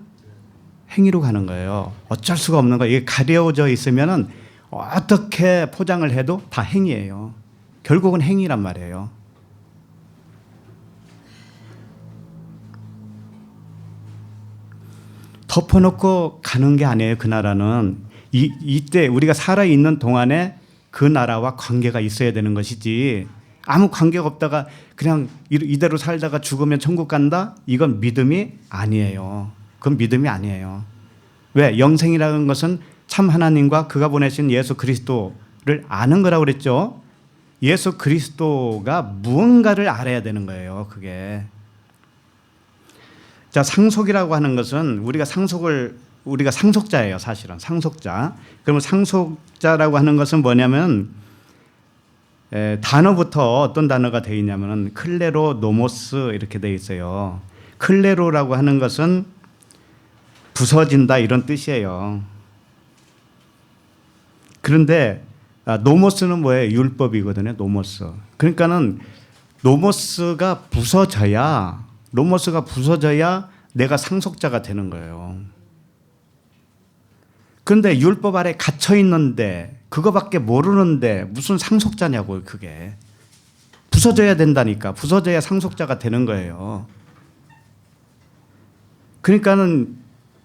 행위로 가는 거예요. 어쩔 수가 없는 거예요. 이게 가려져 있으면은 어떻게 포장을 해도 다 행위예요. 결국은 행위란 말이에요. 덮어놓고 가는 게 아니에요. 그 나라는 이때 우리가 살아있는 동안에 그 나라와 관계가 있어야 되는 것이지, 아무 관계가 없다가 그냥 이대로 살다가 죽으면 천국 간다? 이건 믿음이 아니에요. 그건 믿음이 아니에요. 왜? 영생이라는 것은 참 하나님과 그가 보내신 예수 그리스도를 아는 거라고 그랬죠. 예수 그리스도가 무언가를 알아야 되는 거예요. 그게. 자, 상속이라고 하는 것은 우리가 상속자예요. 사실은 상속자. 그러면 상속자라고 하는 것은 뭐냐면 단어부터 어떤 단어가 되어 있냐면은 클레로 노모스 이렇게 되어 있어요. 클레로라고 하는 것은 부서진다 이런 뜻이에요. 그런데 노모스는 뭐예요? 율법이거든요. 노모스. 그러니까는 노모스가 부서져야 내가 상속자가 되는 거예요. 그런데 율법 아래 갇혀 있는데 그거밖에 모르는데 무슨 상속자냐고요. 그게 부서져야 된다니까. 부서져야 상속자가 되는 거예요. 그러니까는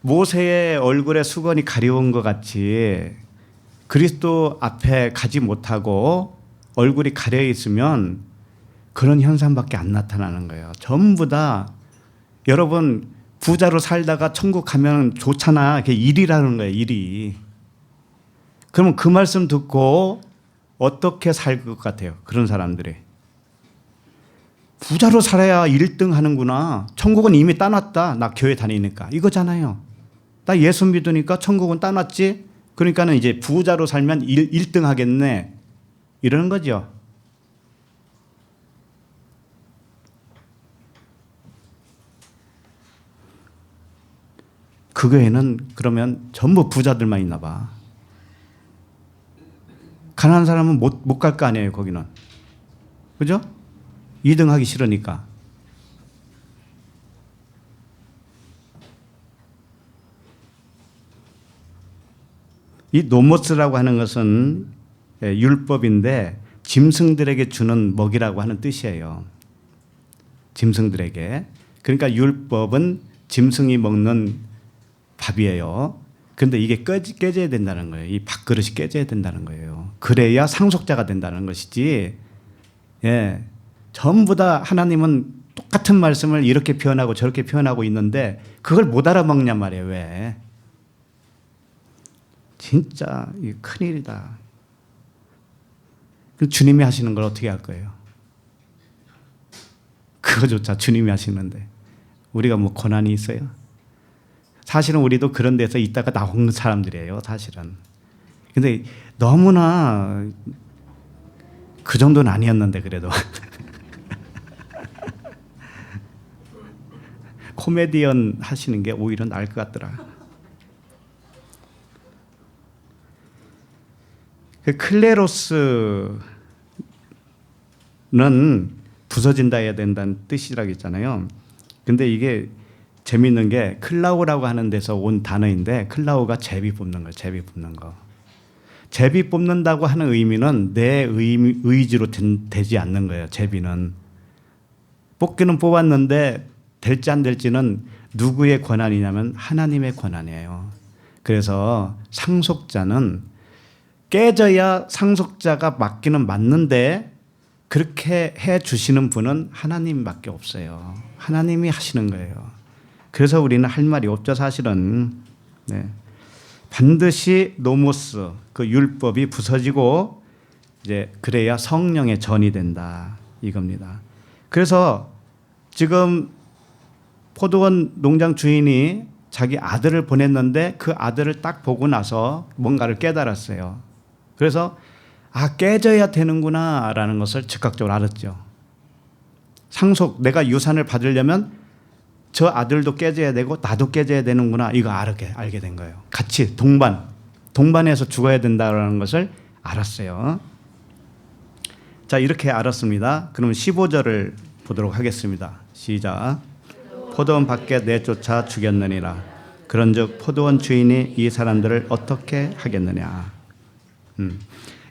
모세의 얼굴에 수건이 가려운 것 같이 그리스도 앞에 가지 못하고 얼굴이 가려 있으면 그런 현상밖에 안 나타나는 거예요. 전부 다 여러분 부자로 살다가 천국 가면 좋잖아. 그게 일이라는 거예요. 일이. 그러면 그 말씀 듣고 어떻게 살 것 같아요? 그런 사람들이. 부자로 살아야 1등 하는구나. 천국은 이미 따놨다. 나 교회 다니니까. 이거잖아요. 나 예수 믿으니까 천국은 따놨지. 그러니까는 이제 부자로 살면 1등 하겠네. 이러는 거죠. 그 교회는 그러면 전부 부자들만 있나 봐. 가난한 사람은 못 갈 거 아니에요, 거기는. 그죠? 2등 하기 싫으니까. 이 노모스라고 하는 것은 율법인데 짐승들에게 주는 먹이라고 하는 뜻이에요. 짐승들에게. 그러니까 율법은 짐승이 먹는 밥이에요. 그런데 이게 깨져야 된다는 거예요. 이 밥그릇이 깨져야 된다는 거예요. 그래야 상속자가 된다는 것이지. 예, 전부 다 하나님은 똑같은 말씀을 이렇게 표현하고 저렇게 표현하고 있는데 그걸 못 알아먹냔 말이에요. 왜? 진짜 큰일이다. 주님이 하시는 걸 어떻게 할 거예요? 그거조차 주님이 하시는데 우리가 뭐 권한이 있어요? 사실은 우리도 그런 데서 있다가 나오는 사람들이에요, 사실은. 근데 너무나 그 정도는 아니었는데 그래도 코미디언 하시는 게 오히려 나을 것 같더라. 그 클레로스는 부서진다 해야 된다는 뜻이라고 했잖아요. 근데 이게 재밌는 게 클라우라고 하는 데서 온 단어인데 클라우가 제비 뽑는 거예요. 제비 뽑는 거. 제비 뽑는다고 하는 의미는 내 의지로 되지 않는 거예요. 제비는. 뽑기는 뽑았는데 될지 안 될지는 누구의 권한이냐면 하나님의 권한이에요. 그래서 상속자는 깨져야 상속자가 맞기는 맞는데 그렇게 해 주시는 분은 하나님밖에 없어요. 하나님이 하시는 거예요. 그래서 우리는 할 말이 없죠, 사실은. 네. 반드시 노모스, 그 율법이 부서지고 이제 그래야 성령의 전이 된다, 이겁니다. 그래서 지금 포도원 농장 주인이 자기 아들을 보냈는데 그 아들을 딱 보고 나서 뭔가를 깨달았어요. 그래서 깨져야 되는구나라는 것을 즉각적으로 알았죠. 상속, 내가 유산을 받으려면 저 아들도 깨져야 되고 나도 깨져야 되는구나, 이거 알게 된 거예요. 같이 동반해서 죽어야 된다는 것을 알았어요. 자, 이렇게 알았습니다. 그러면 15절을 보도록 하겠습니다. 시작. 포도원 밖에 내쫓아 죽였느니라. 그런즉 포도원 주인이 이 사람들을 어떻게 하겠느냐.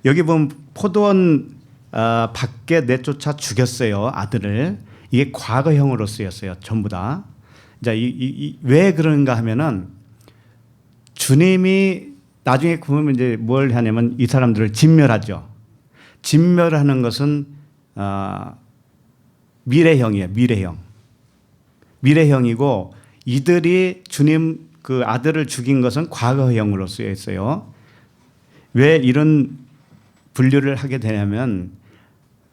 여기 보면 포도원 밖에 내쫓아 죽였어요, 아들을. 이게 과거형으로 쓰였어요, 전부 다. 자, 왜 그런가 하면은 주님이 나중에 보면 이제 뭘 하냐면 이 사람들을 진멸하죠. 진멸하는 것은 미래형이에요, 미래형이고 이들이 주님 그 아들을 죽인 것은 과거형으로 쓰여 있어요. 왜 이런 분류를 하게 되냐면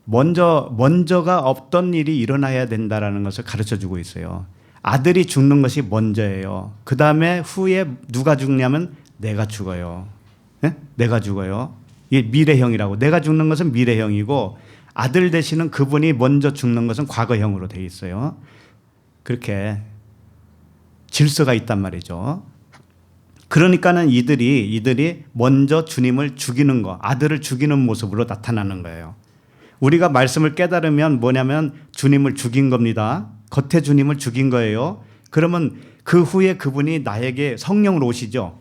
먼저가 없던 일이 일어나야 된다라는 것을 가르쳐 주고 있어요. 아들이 죽는 것이 먼저예요. 그 다음에 후에 누가 죽냐면 내가 죽어요. 네? 내가 죽어요. 이게 미래형이라고. 내가 죽는 것은 미래형이고 아들 되시는 그분이 먼저 죽는 것은 과거형으로 되어 있어요. 그렇게 질서가 있단 말이죠. 그러니까는 이들이 먼저 주님을 죽이는 거, 아들을 죽이는 모습으로 나타나는 거예요. 우리가 말씀을 깨달으면 뭐냐면 주님을 죽인 겁니다. 겉에 주님을 죽인 거예요. 그러면 그 후에 그분이 나에게 성령으로 오시죠.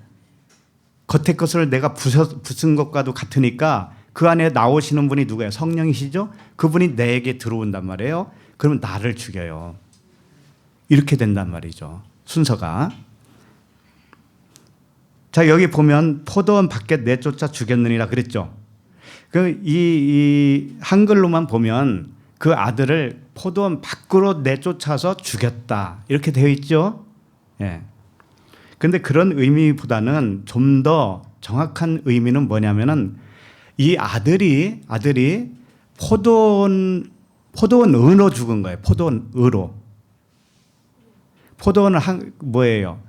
겉에 것을 내가 부순 것과도 같으니까 그 안에 나오시는 분이 누구예요? 성령이시죠? 그분이 내게 들어온단 말이에요. 그러면 나를 죽여요. 이렇게 된단 말이죠, 순서가. 자, 여기 보면 포도원 밖에 내쫓아 죽였느니라 그랬죠. 이 한글로만 보면 그 아들을 포도원 밖으로 내쫓아서 죽였다, 이렇게 되어 있죠. 예. 근데 그런 의미보다는 좀 더 정확한 의미는 뭐냐면은 이 아들이 포도원으로 죽은 거예요. 포도원으로. 포도원은 뭐예요?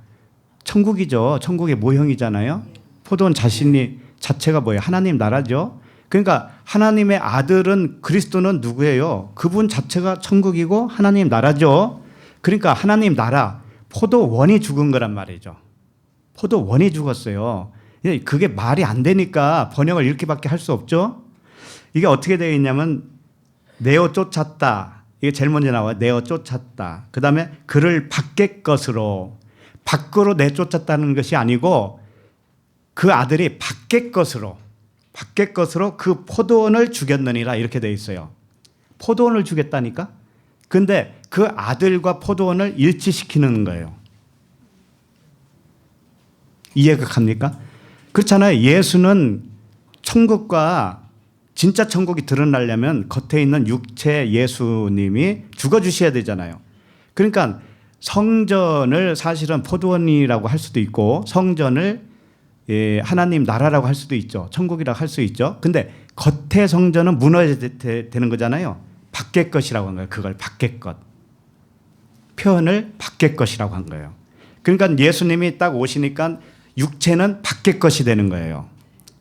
천국이죠. 천국의 모형이잖아요. 포도원 자체가 뭐예요? 하나님 나라죠. 그러니까 하나님의 아들은, 그리스도는 누구예요? 그분 자체가 천국이고 하나님 나라죠. 그러니까 하나님 나라, 포도원이 죽은 거란 말이죠. 포도원이 죽었어요. 그게 말이 안 되니까 번역을 이렇게밖에 할 수 없죠. 이게 어떻게 되어 있냐면 내어 쫓았다. 이게 제일 먼저 나와요. 내어 쫓았다. 그 다음에 그를 밖의 것으로, 밖으로 내쫓았다는 것이 아니고 그 아들이 밖의 것으로 그 포도원을 죽였느니라, 이렇게 되어 있어요. 포도원을 죽였다니까? 근데 그 아들과 포도원을 일치시키는 거예요. 이해가 갑니까? 그렇잖아요. 예수는 천국과 진짜 천국이 드러나려면 겉에 있는 육체 예수님이 죽어주셔야 되잖아요. 그러니까 성전을 사실은 포도원이라고 할 수도 있고 성전을 하나님 나라라고 할 수도 있죠. 천국이라고 할 수 있죠. 근데 겉의 성전은 무너져야 되는 거잖아요. 밖의 것이라고 한 거예요. 그걸 밖의 것. 표현을 밖의 것이라고 한 거예요. 그러니까 예수님이 딱 오시니까 육체는 밖의 것이 되는 거예요.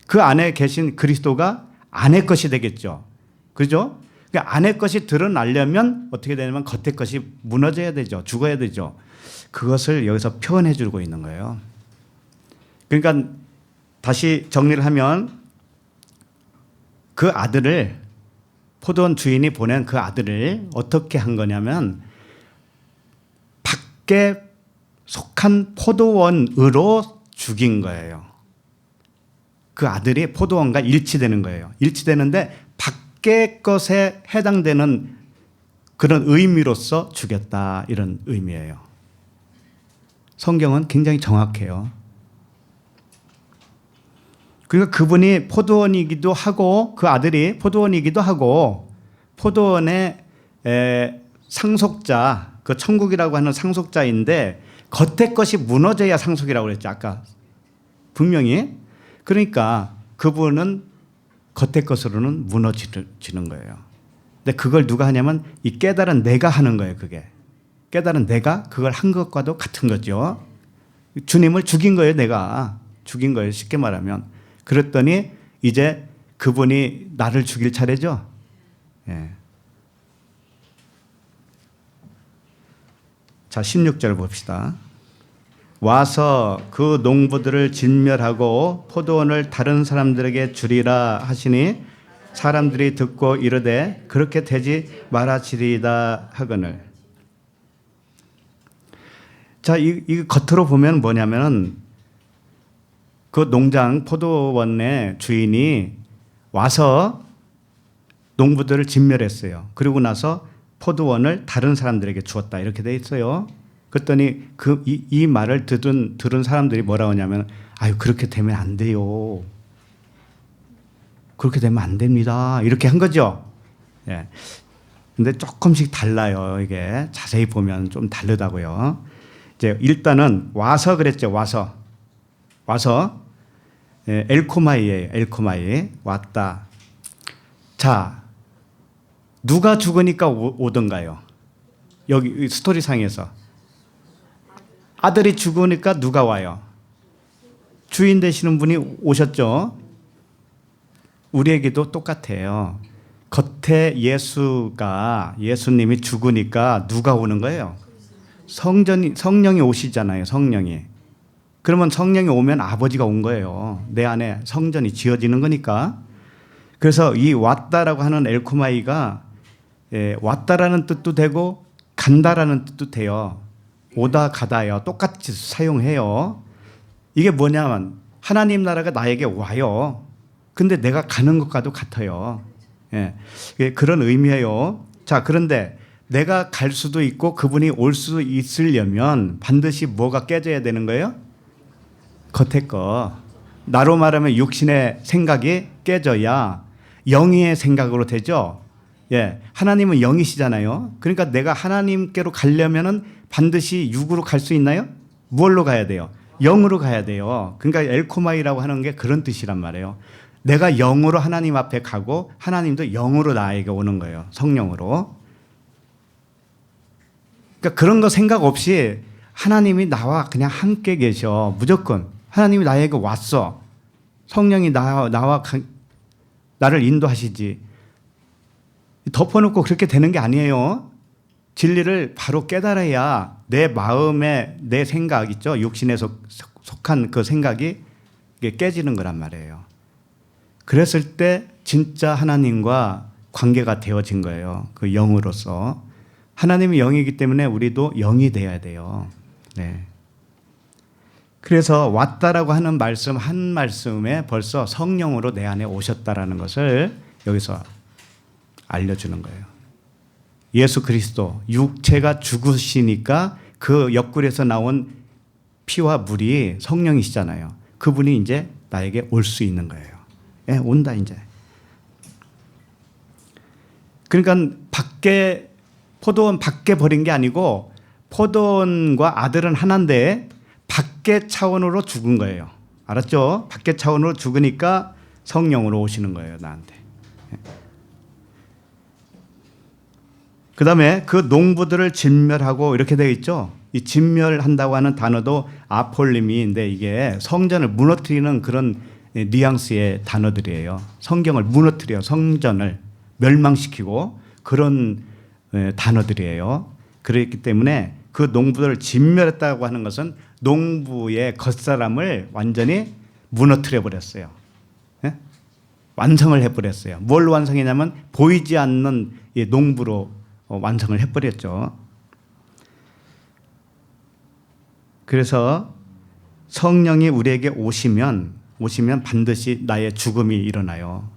그 안에 계신 그리스도가 안의 것이 되겠죠. 그죠? 그러니까 안의 것이 드러나려면 어떻게 되냐면 겉의 것이 무너져야 되죠. 죽어야 되죠. 그것을 여기서 표현해 주고 있는 거예요. 그러니까 다시 정리를 하면 그 아들을 포도원 주인이 보낸 그 아들을 어떻게 한 거냐면 밖에 속한 포도원으로 죽인 거예요. 그 아들이 포도원과 일치되는 거예요. 일치되는데 밖의 것에 해당되는 그런 의미로서 죽였다 이런 의미예요. 성경은 굉장히 정확해요. 그러니까 그분이 포도원이기도 하고 그 아들이 포도원이기도 하고 포도원의 상속자, 그 천국이라고 하는 상속자인데 겉의 것이 무너져야 상속이라고 그랬죠. 아까 분명히. 그러니까 그분은 겉의 것으로는 무너지는 거예요. 근데 그걸 누가 하냐면 이 깨달은 내가 하는 거예요. 그게. 깨달은 내가 그걸 한 것과도 같은 거죠. 주님을 죽인 거예요. 내가. 죽인 거예요. 쉽게 말하면. 그랬더니 이제 그분이 나를 죽일 차례죠. 예. 자, 16절 봅시다. 와서 그 농부들을 진멸하고 포도원을 다른 사람들에게 주리라 하시니 사람들이 듣고 이르되 그렇게 되지 말아지리다 하거늘. 자, 이 겉으로 보면 뭐냐면 그 농장 포도원의 주인이 와서 농부들을 진멸했어요. 그리고 나서 포도원을 다른 사람들에게 주었다 이렇게 돼 있어요. 그랬더니 이 말을 들은 사람들이 뭐라고 하냐면 아유 그렇게 되면 안 돼요. 그렇게 되면 안 됩니다. 이렇게 한 거죠. 예. 근데 조금씩 달라요. 이게 자세히 보면 좀 다르다고요. 이제 일단은 와서 그랬죠. 와서 엘코마이예요. 엘코마이 왔다. 자, 누가 죽으니까 오던가요? 여기 스토리상에서 아들이 죽으니까 누가 와요? 주인 되시는 분이 오셨죠. 우리에게도 똑같아요. 겉에 예수님이 죽으니까 누가 오는 거예요? 성령이 오시잖아요. 성령이. 그러면 성령이 오면 아버지가 온 거예요. 내 안에 성전이 지어지는 거니까. 그래서 이 왔다라고 하는 엘코마이가 왔다라는 뜻도 되고 간다라는 뜻도 돼요. 오다 가다요. 똑같이 사용해요. 이게 뭐냐면 하나님 나라가 나에게 와요. 근데 내가 가는 것과도 같아요. 예. 그런 의미예요. 자, 그런데 내가 갈 수도 있고 그분이 올 수 있으려면 반드시 뭐가 깨져야 되는 거예요? 겉의 거. 나로 말하면 육신의 생각이 깨져야 영의 생각으로 되죠. 예. 하나님은 영이시잖아요. 그러니까 내가 하나님께로 가려면은 반드시 육으로 갈 수 있나요? 무엇로 가야 돼요? 영으로 가야 돼요. 그러니까 엘코마이라고 하는 게 그런 뜻이란 말이에요. 내가 영으로 하나님 앞에 가고 하나님도 영으로 나에게 오는 거예요. 성령으로. 그러니까 그런 거 생각 없이 하나님이 나와 그냥 함께 계셔. 무조건. 하나님이 나에게 왔어. 성령이 나와 나를 인도하시지. 덮어놓고 그렇게 되는 게 아니에요. 진리를 바로 깨달아야 내 마음에 내 생각 있죠. 육신에 속한 그 생각이 깨지는 거란 말이에요. 그랬을 때 진짜 하나님과 관계가 되어진 거예요. 그 영으로서. 하나님이 영이기 때문에 우리도 영이 되어야 돼요. 네. 그래서 왔다라고 하는 말씀 한 말씀에 벌써 성령으로 내 안에 오셨다라는 것을 여기서 알려주는 거예요. 예수 그리스도 육체가 죽으시니까 그 옆구리에서 나온 피와 물이 성령이시잖아요. 그분이 이제 나에게 올 수 있는 거예요. 예, 온다 이제. 그러니까 포도원 밖에 버린 게 아니고 포도원과 아들은 하나인데 밖의 차원으로 죽은 거예요. 알았죠? 밖에 차원으로 죽으니까 성령으로 오시는 거예요, 나한테. 그 다음에 그 농부들을 진멸하고 이렇게 되어 있죠. 이 진멸한다고 하는 단어도 아폴림인데 이게 성전을 무너뜨리는 그런 뉘앙스의 단어들이에요. 성경을 무너뜨려 성전을 멸망시키고 그런 단어들이에요. 그렇기 때문에 그 농부들을 진멸했다고 하는 것은 농부의 겉사람을 완전히 무너뜨려 버렸어요. 예? 완성을 해버렸어요. 뭘 완성했냐면 보이지 않는 이 농부로 완성을 해버렸죠. 그래서 성령이 우리에게 오시면 반드시 나의 죽음이 일어나요.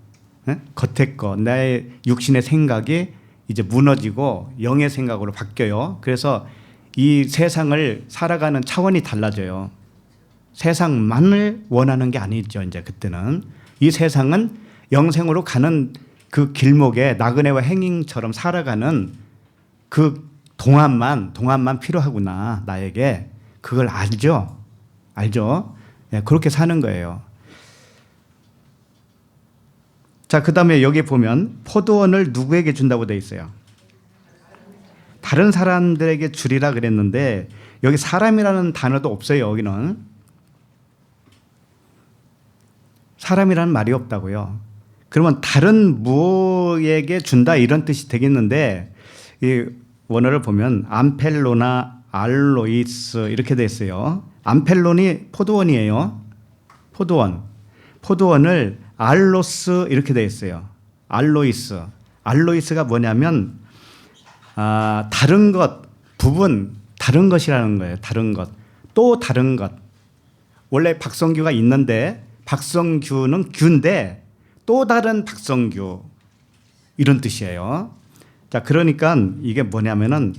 예? 겉의 거, 나의 육신의 생각이 이제 무너지고 영의 생각으로 바뀌어요. 그래서 이 세상을 살아가는 차원이 달라져요. 세상만을 원하는 게 아니죠. 이제 그때는 이 세상은 영생으로 가는 그 길목에 나그네와 행인처럼 살아가는 그 동안만 필요하구나 나에게. 그걸 알죠. 네, 그렇게 사는 거예요. 자, 그 다음에 여기 보면 포도원을 누구에게 준다고 되어 있어요? 다른 사람들에게 주리라 그랬는데 여기 사람이라는 단어도 없어요. 여기는 사람이라는 말이 없다고요. 그러면 다른 무에게 준다 이런 뜻이 되겠는데 이 원어를 보면 암펠로나 알로이스 이렇게 돼 있어요. 암펠론이 포도원이에요. 포도원을 알로스 이렇게 돼 있어요. 알로이스가 뭐냐면 다른 것, 부분, 다른 것이라는 거예요. 다른 것, 또 다른 것. 원래 박성규가 있는데 박성규는 규인데 또 다른 박성규 이런 뜻이에요. 자, 그러니까 이게 뭐냐면은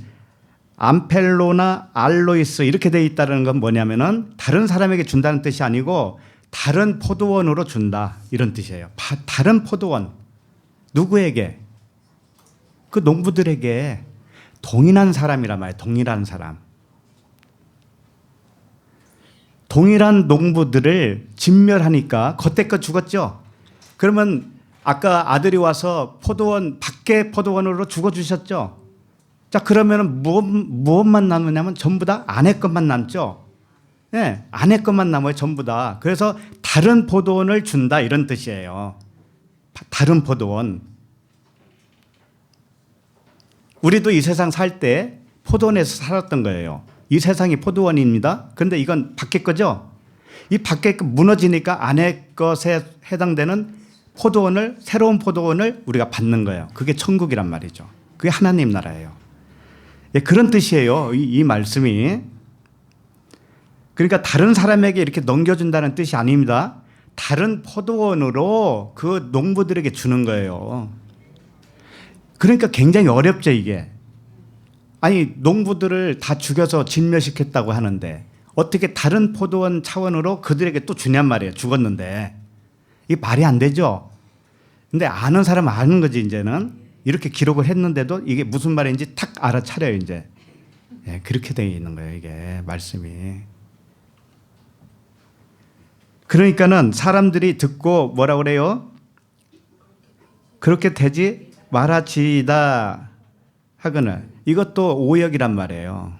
암펠로나 알로이스 이렇게 돼 있다는 건 뭐냐면은 다른 사람에게 준다는 뜻이 아니고 다른 포도원으로 준다 이런 뜻이에요. 다른 포도원. 누구에게? 그 농부들에게. 동일한 사람이란 말이에요. 동일한 사람. 동일한 농부들을 진멸하니까 겉에껏 죽었죠. 그러면 아까 아들이 와서 포도원 밖에 포도원으로 죽어주셨죠. 자, 그러면 무엇만 남느냐면 전부 다 아내 것만 남죠. 네, 아내 것만 남아요. 전부 다. 그래서 다른 포도원을 준다 이런 뜻이에요. 다른 포도원. 우리도 이 세상 살 때 포도원에서 살았던 거예요. 이 세상이 포도원입니다. 그런데 이건 밖에 거죠. 이 밖에 거 무너지니까 안에 것에 해당되는 포도원을 새로운 포도원을 우리가 받는 거예요. 그게 천국이란 말이죠. 그게 하나님 나라예요. 예, 그런 뜻이에요. 이 말씀이. 그러니까 다른 사람에게 이렇게 넘겨준다는 뜻이 아닙니다. 다른 포도원으로 그 농부들에게 주는 거예요. 그러니까 굉장히 어렵죠, 이게. 아니, 농부들을 다 죽여서 진멸시켰다고 하는데 어떻게 다른 포도원 차원으로 그들에게 또 주냔 말이에요. 죽었는데. 이게 말이 안 되죠. 근데 아는 사람은 아는 거지, 이제는. 이렇게 기록을 했는데도 이게 무슨 말인지 탁 알아차려요, 이제. 예, 그렇게 되어 있는 거예요, 이게 말씀이. 그러니까는 사람들이 듣고 뭐라 그래요? 그렇게 되지 말아지다 하거늘. 이것도 오역이란 말이에요.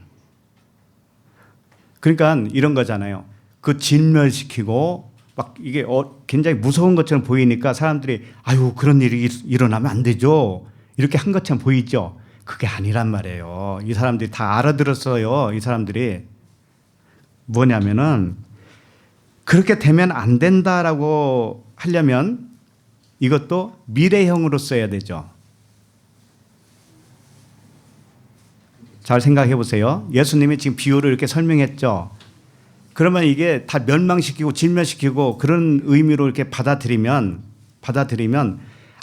그러니까 이런 거잖아요. 그 진멸시키고 막 이게 굉장히 무서운 것처럼 보이니까 사람들이 아유, 그런 일이 일어나면 안 되죠. 이렇게 한 것처럼 보이죠. 그게 아니란 말이에요. 이 사람들이 다 알아들었어요. 이 사람들이. 뭐냐면은 그렇게 되면 안 된다라고 하려면 이것도 미래형으로 써야 되죠. 잘 생각해 보세요. 예수님이 지금 비유를 이렇게 설명했죠. 그러면 이게 다 멸망시키고 진멸시키고 그런 의미로 이렇게 받아들이면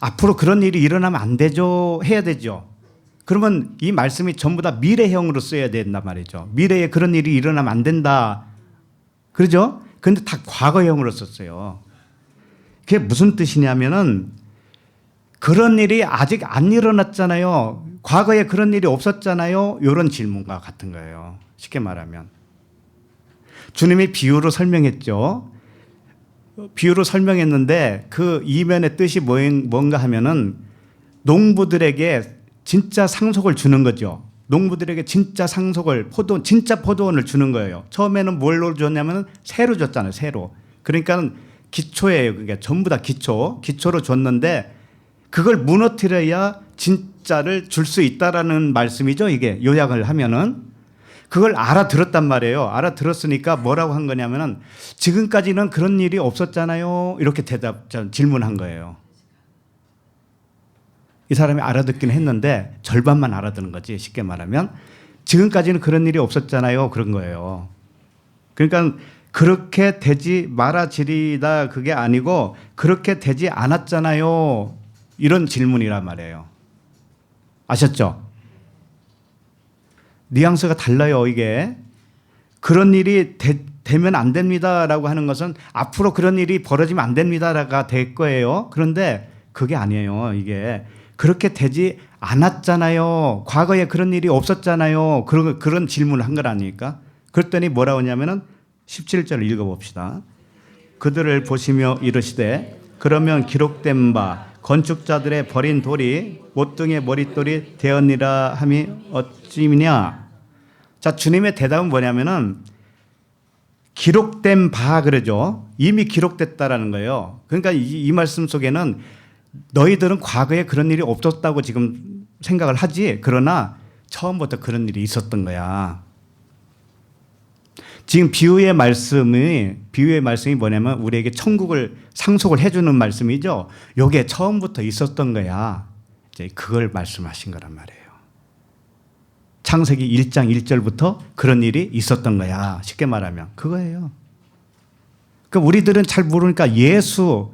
앞으로 그런 일이 일어나면 안 되죠. 해야 되죠. 그러면 이 말씀이 전부 다 미래형으로 써야 된단 말이죠. 미래에 그런 일이 일어나면 안 된다. 그러죠? 근데 다 과거형으로 썼어요. 그게 무슨 뜻이냐면은 그런 일이 아직 안 일어났잖아요. 과거에 그런 일이 없었잖아요. 이런 질문과 같은 거예요. 쉽게 말하면. 주님이 비유로 설명했죠. 비유로 설명했는데 그 이면의 뜻이 뭔가 하면은 농부들에게 진짜 상속을 주는 거죠. 농부들에게 진짜 상속을 진짜 포도원을 주는 거예요. 처음에는 뭘로 줬냐면 새로 줬잖아요. 새로. 그러니까 기초예요. 그게 전부 다 기초로 줬는데 그걸 무너뜨려야 진짜를 줄 수 있다라는 말씀이죠. 이게 요약을 하면은 그걸 알아들었단 말이에요. 알아들었으니까 뭐라고 한 거냐면은 지금까지는 그런 일이 없었잖아요. 이렇게 질문한 거예요. 이 사람이 알아듣긴 했는데 절반만 알아듣는 거지. 쉽게 말하면 지금까지는 그런 일이 없었잖아요. 그런 거예요. 그러니까 그렇게 되지 말아지리다 그게 아니고 그렇게 되지 않았잖아요. 이런 질문이란 말이에요. 아셨죠? 뉘앙스가 달라요. 이게 그런 일이 되면 안 됩니다라고 하는 것은 앞으로 그런 일이 벌어지면 안 됩니다가 될 거예요. 그런데 그게 아니에요. 이게 그렇게 되지 않았잖아요. 과거에 그런 일이 없었잖아요. 그런 질문을 한 거라니까. 그랬더니 뭐라고 하냐면은 17절을 읽어봅시다. 그들을 보시며 이르시되 그러면 기록된 바 건축자들의 버린 돌이 못등의 머릿돌이 되었니라 함이 어찌미냐. 자, 주님의 대답은 뭐냐면은 기록된 바 그러죠. 이미 기록됐다라는 거예요. 그러니까 이 말씀 속에는 너희들은 과거에 그런 일이 없었다고 지금 생각을 하지. 그러나 처음부터 그런 일이 있었던 거야. 지금 비유의 말씀이 뭐냐면 우리에게 천국을 상속을 해주는 말씀이죠. 이게 처음부터 있었던 거야. 이제 그걸 말씀하신 거란 말이에요. 창세기 1장 1절부터 그런 일이 있었던 거야. 쉽게 말하면 그거예요. 그러니까 우리들은 잘 모르니까 예수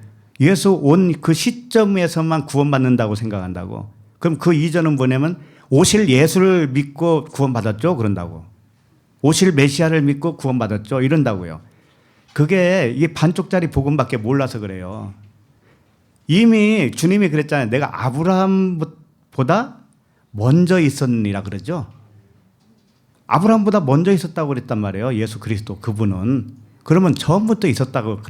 온 그 시점에서만 구원받는다고 생각한다고. 그럼 그 이전은 뭐냐면 오실 예수를 믿고 구원받았죠. 그런다고. 오실 메시아를 믿고 구원받았죠. 이런다고요. 그게 이게 반쪽짜리 복음밖에 몰라서 그래요. 이미 주님이 그랬잖아요. 내가 아브라함보다 먼저 있었느니라 그러죠. 아브라함보다 먼저 있었다고 그랬단 말이에요. 예수 그리스도 그분은. 그러면 처음부터 있었다고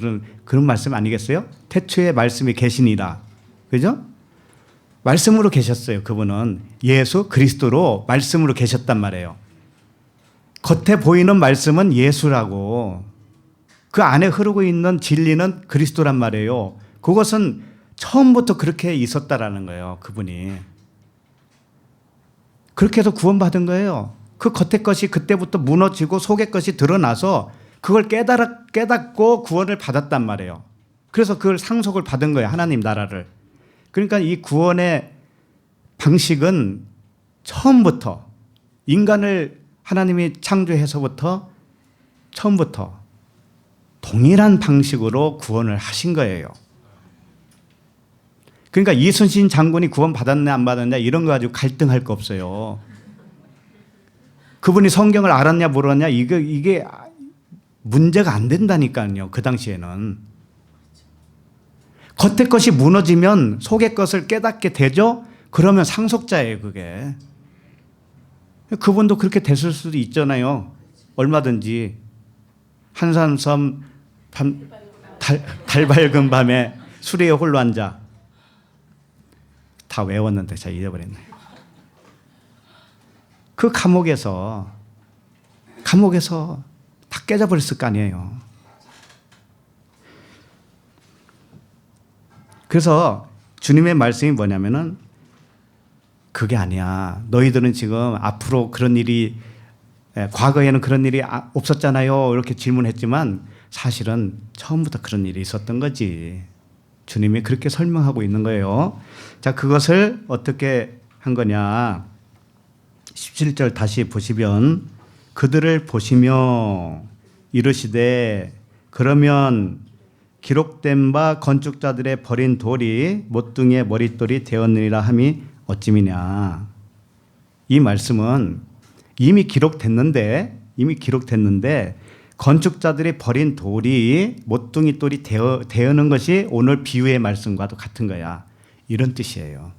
그런 말씀 아니겠어요? 태초에 말씀이 계시니라. 그죠? 말씀으로 계셨어요. 그분은 예수 그리스도로 말씀으로 계셨단 말이에요. 겉에 보이는 말씀은 예수라고 그 안에 흐르고 있는 진리는 그리스도란 말이에요. 그것은 처음부터 그렇게 있었다라는 거예요. 그분이. 그렇게 해서 구원받은 거예요. 그 겉에 것이 그때부터 무너지고 속의 것이 드러나서 그걸 깨닫고 구원을 받았단 말이에요. 그래서 그걸 상속을 받은 거예요. 하나님 나라를. 그러니까 이 구원의 방식은 처음부터 인간을 하나님이 창조해서부터 처음부터 동일한 방식으로 구원을 하신 거예요. 그러니까 이순신 장군이 구원 받았냐 안 받았냐 이런 거 가지고 갈등할 거 없어요. 그분이 성경을 알았냐 모르냐 이게 문제가 안 된다니까요. 그 당시에는. 겉의 것이 무너지면 속의 것을 깨닫게 되죠. 그러면 상속자예요. 그게. 그분도 그렇게 됐을 수도 있잖아요. 얼마든지. 한산섬 달 밝은 밤에 수레에 홀로 앉아. 다 외웠는데 제가 잊어버렸네. 그 감옥에서 다 깨져버렸을 거 아니에요. 그래서 주님의 말씀이 뭐냐면은 그게 아니야. 너희들은 지금 앞으로 그런 일이 과거에는 그런 일이 없었잖아요. 이렇게 질문했지만 사실은 처음부터 그런 일이 있었던 거지. 주님이 그렇게 설명하고 있는 거예요. 자, 그것을 어떻게 한 거냐. 17절 다시 보시면 그들을 보시며 이르시되 그러면 기록된 바 건축자들의 버린 돌이 못등의 머릿돌이 되었느니라 함이 어찌미냐. 이 말씀은 이미 기록됐는데 건축자들이 버린 돌이 못둥이 돌이 되어는 것이 오늘 비유의 말씀과도 같은 거야. 이런 뜻이에요.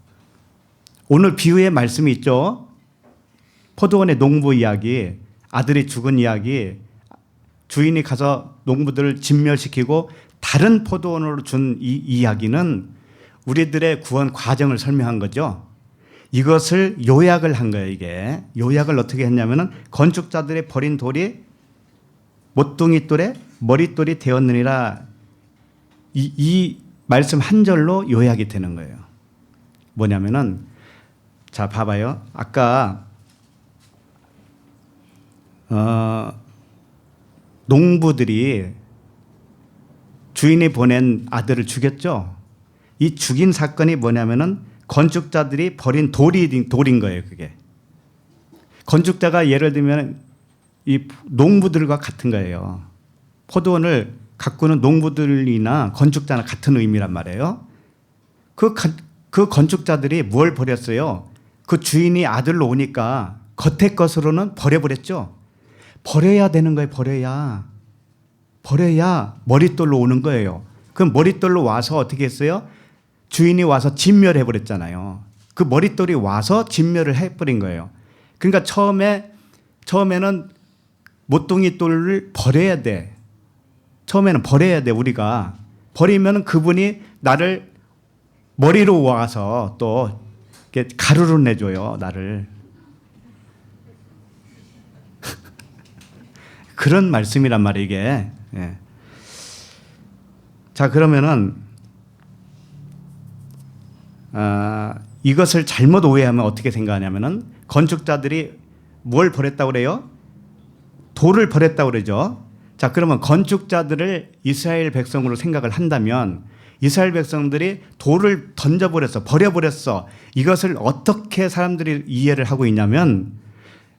오늘 비유의 말씀이 있죠. 포도원의 농부 이야기, 아들이 죽은 이야기, 주인이 가서 농부들을 진멸시키고 다른 포도원으로 준 이 이야기는 우리들의 구원 과정을 설명한 거죠. 이것을 요약을 한 거예요. 이게 요약을 어떻게 했냐면은 건축자들이 버린 돌이 모퉁이 돌에 머릿돌이 되었느니라, 이 말씀 한 절로 요약이 되는 거예요. 뭐냐면은 자 봐봐요. 아까 농부들이 주인이 보낸 아들을 죽였죠. 이 죽인 사건이 뭐냐면은 건축자들이 버린 돌인 거예요. 그게 건축자가 예를 들면 이 농부들과 같은 거예요. 포도원을 가꾸는 농부들이나 건축자나 같은 의미란 말이에요. 그 건축자들이 뭘 버렸어요? 그 주인이 아들로 오니까 겉의 것으로는 버려버렸죠. 버려야 되는 거예요. 버려야 머릿돌로 오는 거예요. 그럼 머릿돌로 와서 어떻게 했어요? 주인이 와서 진멸해 버렸잖아요. 그 머릿돌이 와서 진멸을 해버린 거예요. 그러니까 처음에는 모퉁이 돌을 버려야 돼. 처음에는 버려야 돼. 우리가 버리면 그분이 나를 머리로 와서 또 이렇게 가루로 내줘요. 나를. 그런 말씀이란 말이에요. 이게. 예. 자 그러면은 이것을 잘못 오해하면 어떻게 생각하냐면은 건축자들이 뭘 버렸다고 그래요? 돌을 버렸다고 그러죠. 자 그러면 건축자들을 이스라엘 백성으로 생각을 한다면 이스라엘 백성들이 돌을 던져버렸어, 버려버렸어. 이것을 어떻게 사람들이 이해를 하고 있냐면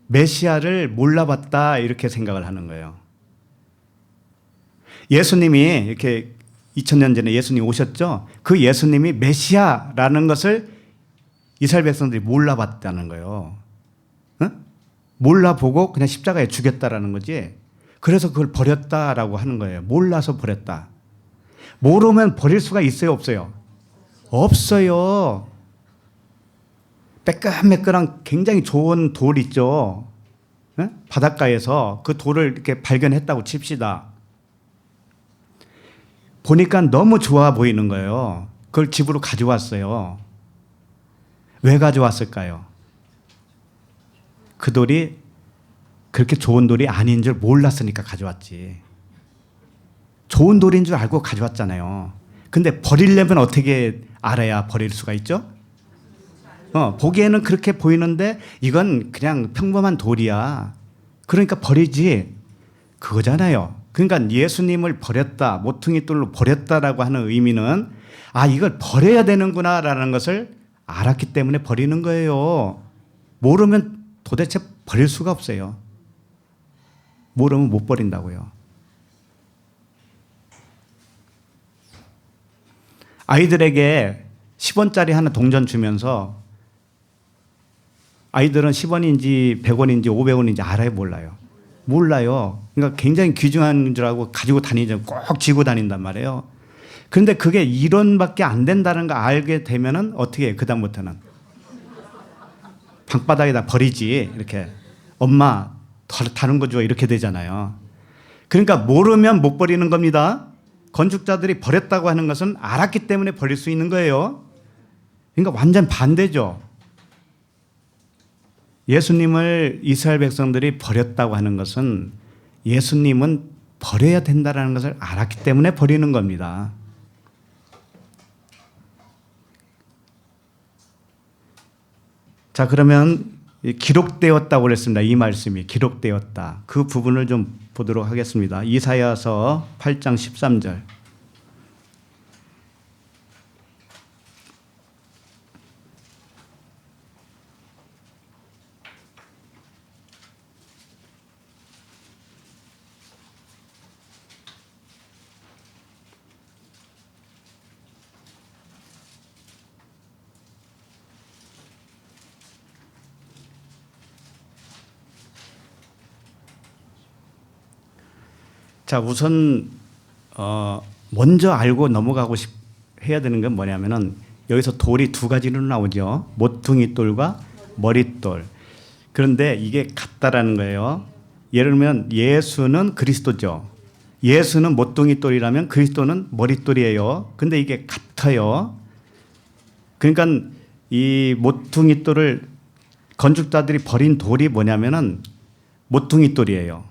메시아를 몰라봤다 이렇게 생각을 하는 거예요. 예수님이 이렇게 2000년 전에 예수님이 오셨죠. 그 예수님이 메시아라는 것을 이스라엘 백성들이 몰라봤다는 거예요. 응? 몰라보고 그냥 십자가에 죽였다라는 거지. 그래서 그걸 버렸다라고 하는 거예요. 몰라서 버렸다. 모르면 버릴 수가 있어요, 없어요? 없어요. 매끈매끈한 굉장히 좋은 돌 있죠. 응? 바닷가에서 그 돌을 이렇게 발견했다고 칩시다. 보니까 너무 좋아 보이는 거예요. 그걸 집으로 가져왔어요. 왜 가져왔을까요? 그 돌이 그렇게 좋은 돌이 아닌 줄 몰랐으니까 가져왔지. 좋은 돌인 줄 알고 가져왔잖아요. 근데 버리려면 어떻게 알아야 버릴 수가 있죠? 보기에는 그렇게 보이는데 이건 그냥 평범한 돌이야. 그러니까 버리지. 그거잖아요. 그러니까 예수님을 버렸다, 모퉁이 돌로 버렸다라고 하는 의미는 이걸 버려야 되는구나라는 것을 알았기 때문에 버리는 거예요. 모르면 도대체 버릴 수가 없어요. 모르면 못 버린다고요. 아이들에게 10원짜리 하나 동전 주면서 아이들은 10원인지 100원인지 500원인지 알아요, 몰라요? 몰라요. 그러니까 굉장히 귀중한 줄 알고 가지고 다니죠. 꼭 쥐고 다닌단 말이에요. 그런데 그게 1원밖에 안 된다는 거 알게 되면은 어떻게 해요? 그다음부터는 방바닥에다 버리지. 이렇게 엄마 다른 거 줘 이렇게 되잖아요. 그러니까 모르면 못 버리는 겁니다. 건축자들이 버렸다고 하는 것은 알았기 때문에 버릴 수 있는 거예요. 그러니까 완전 반대죠. 예수님을 이스라엘 백성들이 버렸다고 하는 것은 예수님은 버려야 된다는 것을 알았기 때문에 버리는 겁니다. 자 그러면 기록되었다고 그랬습니다. 이 말씀이 기록되었다. 그 부분을 좀 보도록 하겠습니다. 이사야서 8장 13절. 자 우선 먼저 알고 넘어가고 해야 되는 건 뭐냐면은 여기서 돌이 두 가지로 나오죠. 모퉁이 돌과 머릿돌. 그런데 이게 같다라는 거예요. 예를 들면 예수는 그리스도죠. 예수는 모퉁이 돌이라면 그리스도는 머릿돌이에요. 근데 이게 같아요. 그러니까 이 모퉁이 돌을 건축자들이 버린 돌이 뭐냐면은 모퉁이 돌이에요.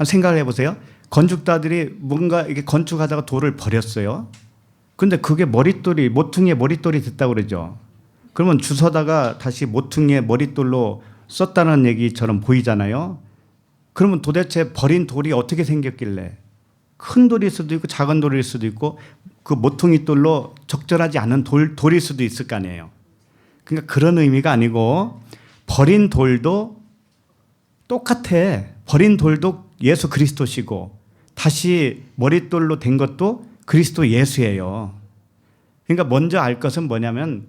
생각을 해보세요. 건축자들이 뭔가 이렇게 건축하다가 돌을 버렸어요. 근데 그게 머릿돌이, 모퉁이의 머릿돌이 됐다고 그러죠. 그러면 주워다가 다시 모퉁이의 머릿돌로 썼다는 얘기처럼 보이잖아요. 그러면 도대체 버린 돌이 어떻게 생겼길래 큰 돌일 수도 있고 작은 돌일 수도 있고 그 모퉁이 돌로 적절하지 않은 돌일 수도 있을 거 아니에요. 그러니까 그런 의미가 아니고 버린 돌도 똑같아. 버린 돌도 예수 그리스도시고 다시 머릿돌로 된 것도 그리스도 예수예요. 그러니까 먼저 알 것은 뭐냐면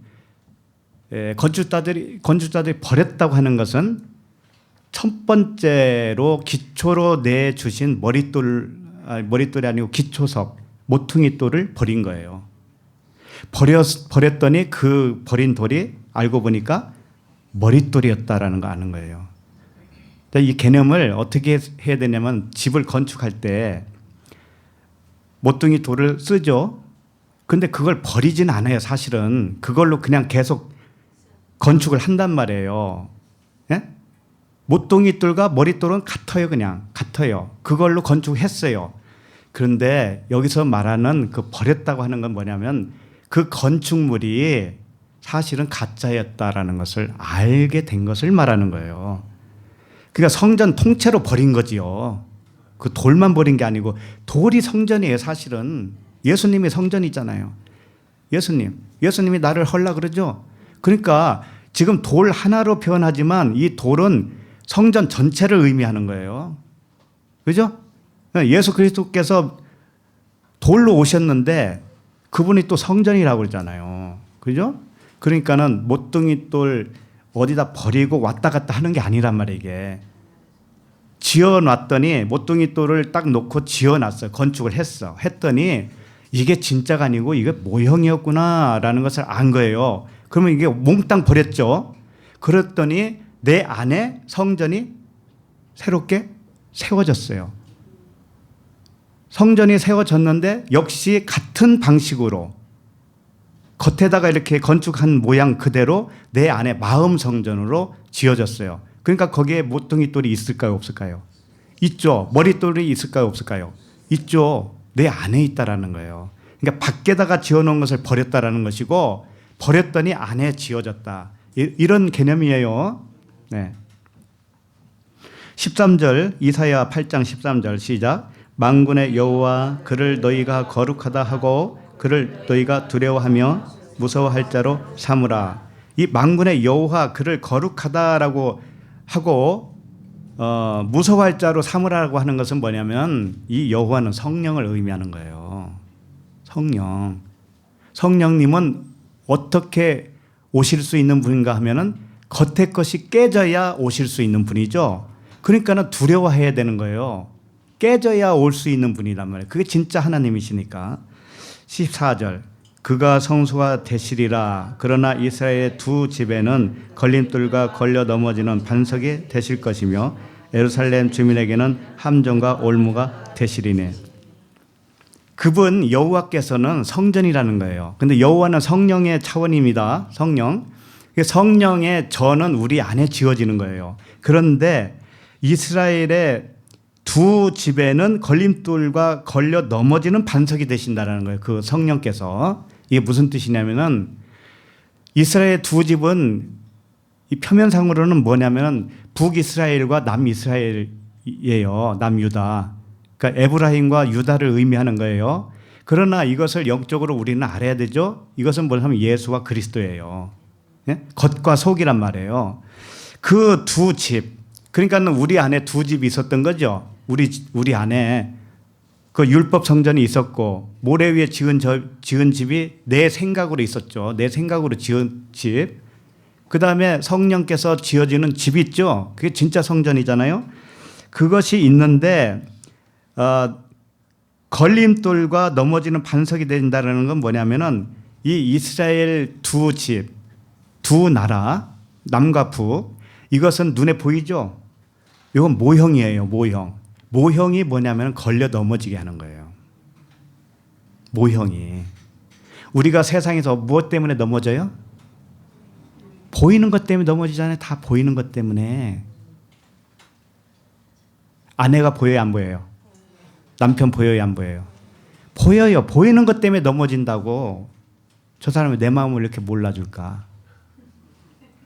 건축자들이 버렸다고 하는 것은 첫 번째로 기초로 내주신 머릿돌이 아니고 기초석, 모퉁이 돌을 버린 거예요. 버렸더니 그 버린 돌이 알고 보니까 머릿돌이었다라는 거 아는 거예요. 이 개념을 어떻게 해야 되냐면 집을 건축할 때 모퉁이 돌을 쓰죠. 근데 그걸 버리진 않아요. 사실은 그걸로 그냥 계속 건축을 한단 말이에요. 예? 모퉁이 돌과 머릿돌은 같아요. 그냥 같아요. 그걸로 건축했어요. 그런데 여기서 말하는 그 버렸다고 하는 건 뭐냐면 그 건축물이 사실은 가짜였다라는 것을 알게 된 것을 말하는 거예요. 그러니까 성전 통째로 버린 거지요. 그 돌만 버린 게 아니고 돌이 성전이에요. 사실은 예수님이 성전이잖아요. 예수님이 나를 헐라 그러죠. 그러니까 지금 돌 하나로 표현하지만 이 돌은 성전 전체를 의미하는 거예요. 그죠? 예수 그리스도께서 돌로 오셨는데 그분이 또 성전이라고 그러잖아요. 그죠? 그러니까는 모퉁이 돌 어디다 버리고 왔다 갔다 하는 게 아니란 말이에요. 이게 지어놨더니 모퉁이 돌을 딱 놓고 지어놨어요. 건축을 했더니 이게 진짜가 아니고 이게 모형이었구나라는 것을 안 거예요. 그러면 이게 몽땅 버렸죠. 그랬더니 내 안에 성전이 새롭게 세워졌어요. 성전이 세워졌는데 역시 같은 방식으로 겉에다가 이렇게 건축한 모양 그대로 내 안에 마음 성전으로 지어졌어요. 그러니까 거기에 모퉁이 돌이 있을까요? 없을까요? 있죠. 머릿돌이 있을까요? 없을까요? 있죠. 내 안에 있다라는 거예요. 그러니까 밖에다가 지어놓은 것을 버렸다라는 것이고 버렸더니 안에 지어졌다. 이런 개념이에요. 네. 13절 이사야 8장 13절 시작. 만군의 여호와 그를 너희가 거룩하다 하고 그를 너희가 두려워하며 무서워할 자로 삼으라. 이 만군의 여호와 그를 거룩하다라고 하고 무서워할 자로 삼으라고 하는 것은 뭐냐면 이 여호와는 성령을 의미하는 거예요. 성령님은 어떻게 오실 수 있는 분인가 하면은 겉의 것이 깨져야 오실 수 있는 분이죠. 그러니까는 두려워해야 되는 거예요. 깨져야 올 수 있는 분이란 말이에요. 그게 진짜 하나님이시니까. 14절 그가 성소가 되시리라. 그러나 이스라엘의 두 집에는 걸림돌과 걸려 넘어지는 반석이 되실 것이며 예루살렘 주민에게는 함정과 올무가 되시리니. 그분 여호와께서는 성전이라는 거예요. 근데 여호와는 성령의 차원입니다. 성령의 전은 우리 안에 지어지는 거예요. 그런데 이스라엘의 두 집에는 걸림돌과 걸려 넘어지는 반석이 되신다는 거예요. 그 성령께서. 이게 무슨 뜻이냐면은 이스라엘 두 집은 이 표면상으로는 뭐냐면은 북이스라엘과 남이스라엘이에요. 남유다. 그러니까 에브라임과 유다를 의미하는 거예요. 그러나 이것을 영적으로 우리는 알아야 되죠. 이것은 뭐냐면 예수와 그리스도예요. 예? 겉과 속이란 말이에요. 그 두 집. 그러니까 우리 안에 두 집이 있었던 거죠. 우리 안에 그 율법 성전이 있었고 모래 위에 지은 집이 내 생각으로 있었죠. 내 생각으로 지은 집. 그다음에 성령께서 지어지는 집이 있죠. 그게 진짜 성전이잖아요. 그것이 있는데 걸림돌과 넘어지는 반석이 된다는 건 뭐냐면은 이 이스라엘 두 집, 두 나라, 남과 북, 이것은 눈에 보이죠? 이건 모형이에요. 모형. 모형이 뭐냐면 걸려 넘어지게 하는 거예요. 모형이. 우리가 세상에서 무엇 때문에 넘어져요? 보이는 것 때문에 넘어지잖아요. 다 보이는 것 때문에. 아내가 보여요, 안 보여요? 남편 보여요, 안 보여요? 보여요. 보이는 것 때문에 넘어진다고. 저 사람이 내 마음을 이렇게 몰라줄까?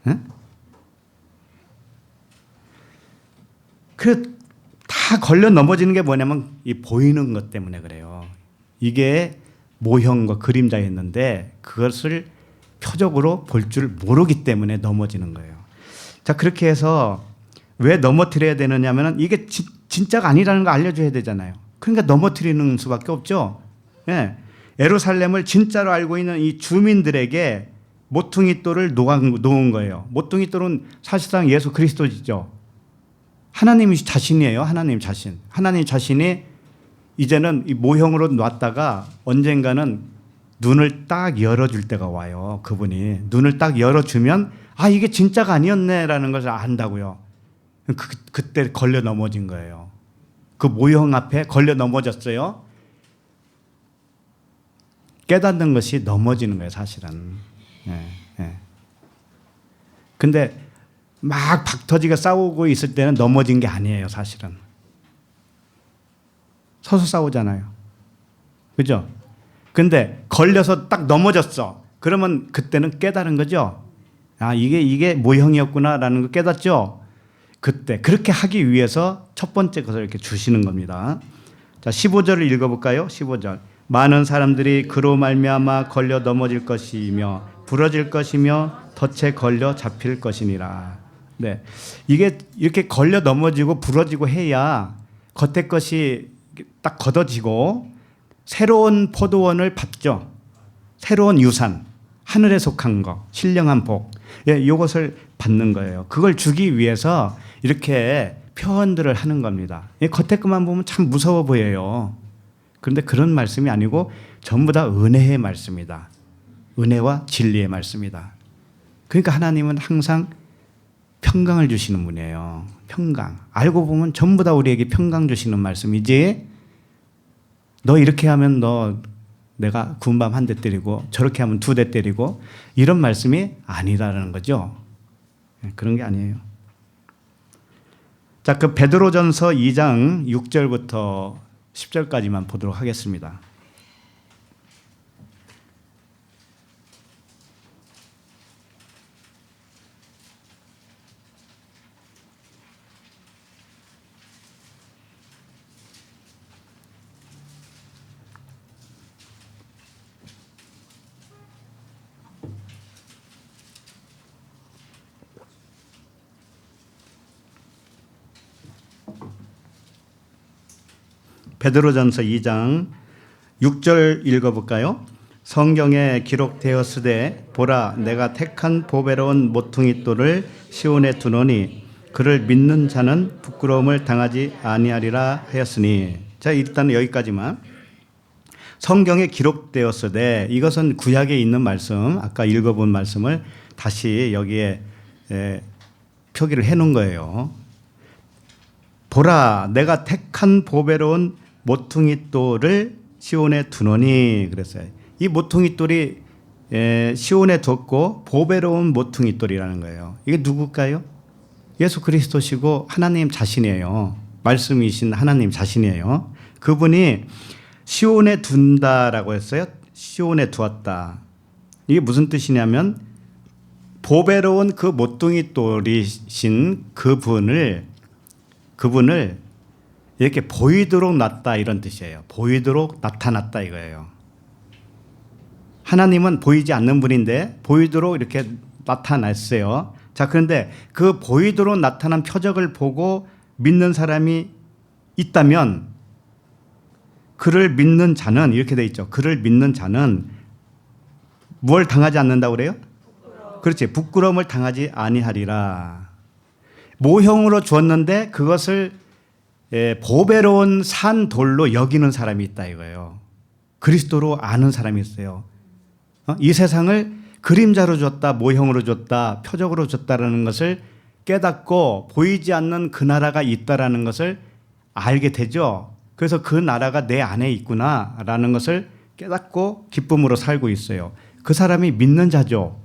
응? 그 다 걸려 넘어지는 게 뭐냐면 이 보이는 것 때문에 그래요. 이게 모형과 그림자였는데 그것을 표적으로 볼 줄 모르기 때문에 넘어지는 거예요. 자, 그렇게 해서 왜 넘어뜨려야 되느냐면 이게 진짜가 아니라는 거 알려줘야 되잖아요. 그러니까 넘어뜨리는 수밖에 없죠. 예. 예루살렘을 진짜로 알고 있는 이 주민들에게 모퉁이돌을 놓은 거예요. 모퉁이돌은 사실상 예수 그리스도죠. 하나님 자신이에요. 하나님 자신. 하나님 자신이 이제는 이 모형으로 놨다가 언젠가는 눈을 딱 열어줄 때가 와요. 그분이 눈을 딱 열어주면 아, 이게 진짜가 아니었네라는 것을 안다고요. 그때 걸려 넘어진 거예요. 그 모형 앞에 걸려 넘어졌어요. 깨닫는 것이 넘어지는 거예요, 사실은. 예, 예. 근데 막 박터지게 싸우고 있을 때는 넘어진 게 아니에요, 사실은. 서서 싸우잖아요. 그죠? 근데 걸려서 딱 넘어졌어. 그러면 그때는 깨달은 거죠. 아, 이게 모형이었구나라는 거 깨닫죠? 그때 그렇게 하기 위해서 첫 번째 것을 이렇게 주시는 겁니다. 자, 15절을 읽어볼까요? 15절. 많은 사람들이 그로 말미암아 걸려 넘어질 것이며 부러질 것이며 덫에 걸려 잡힐 것이니라. 네, 이게 이렇게 걸려 넘어지고 부러지고 해야 겉에 것이 딱 걷어지고 새로운 포도원을 받죠. 새로운 유산, 하늘에 속한 것, 신령한 복, 예, 이것을 받는 거예요. 그걸 주기 위해서 이렇게 표현들을 하는 겁니다. 겉에 것만 보면 참 무서워 보여요. 그런데 그런 말씀이 아니고 전부 다 은혜의 말씀이다. 은혜와 진리의 말씀이다. 그러니까 하나님은 항상 평강을 주시는 분이에요. 평강. 알고 보면 전부 다 우리에게 평강 주시는 말씀이지, 너 이렇게 하면 내가 군밤 한 대 때리고 저렇게 하면 2대 때리고 이런 말씀이 아니라는 거죠. 그런 게 아니에요. 자, 그 베드로전서 2장 6절부터 10절까지만 보도록 하겠습니다. 베드로전서 2장 6절 읽어볼까요? 성경에 기록되었으되 보라, 내가 택한 보배로운 모퉁이돌을 시온에 두노니 그를 믿는 자는 부끄러움을 당하지 아니하리라 하였으니. 자, 일단 여기까지만. 성경에 기록되었으되, 이것은 구약에 있는 말씀, 아까 읽어본 말씀을 다시 여기에 표기를 해놓은 거예요. 보라, 내가 택한 보배로운 모퉁이돌을 시온에 두노니 그랬어요. 이 모퉁이돌이 시온에 뒀고 보배로운 모퉁이돌이라는 거예요. 이게 누굴까요? 예수 그리스도시고 하나님 자신이에요. 말씀이신 하나님 자신이에요. 그분이 시온에 둔다라고 했어요. 시온에 두었다. 이게 무슨 뜻이냐면 보배로운 그 모퉁이돌이신 그분을 이렇게 보이도록 놨다, 이런 뜻이에요. 보이도록 나타났다 이거예요. 하나님은 보이지 않는 분인데 보이도록 이렇게 나타났어요. 자, 그런데 그 보이도록 나타난 표적을 보고 믿는 사람이 있다면 그를 믿는 자는, 이렇게 돼 있죠. 그를 믿는 자는 뭘 당하지 않는다고 그래요? 그렇지. 부끄러움을 당하지 아니하리라. 모형으로 주었는데 그것을 보배로운 산 돌로 여기는 사람이 있다 이거예요. 그리스도로 아는 사람이 있어요. 이 세상을 그림자로 줬다, 모형으로 줬다, 표적으로 줬다라는 것을 깨닫고 보이지 않는 그 나라가 있다라는 것을 알게 되죠. 그래서 그 나라가 내 안에 있구나라는 것을 깨닫고 기쁨으로 살고 있어요. 그 사람이 믿는 자죠.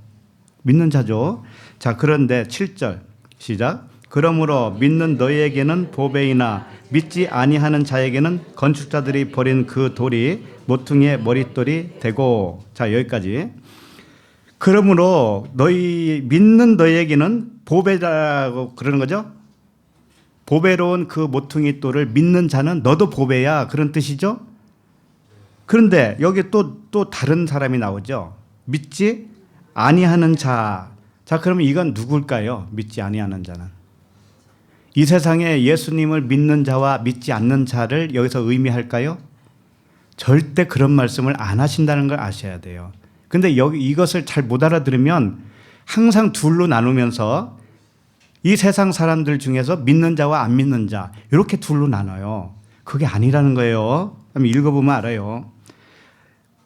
믿는 자죠. 자, 그런데 7절 시작. 그러므로 믿는 너희에게는 보배이나 믿지 아니하는 자에게는 건축자들이 버린 그 돌이 모퉁이의 머릿돌이 되고. 자, 여기까지. 그러므로 너희 믿는 너희에게는 보배라고 그러는 거죠. 보배로운 그 모퉁이 돌을 믿는 자는 너도 보배야, 그런 뜻이죠. 그런데 여기 또 다른 사람이 나오죠. 믿지 아니하는 자. 자, 그러면 이건 누굴까요? 믿지 아니하는 자는. 이 세상에 예수님을 믿는 자와 믿지 않는 자를 여기서 의미할까요? 절대 그런 말씀을 안 하신다는 걸 아셔야 돼요. 근데 여기 이것을 잘 못 알아들으면 항상 둘로 나누면서 이 세상 사람들 중에서 믿는 자와 안 믿는 자 이렇게 둘로 나눠요. 그게 아니라는 거예요. 한번 읽어보면 알아요.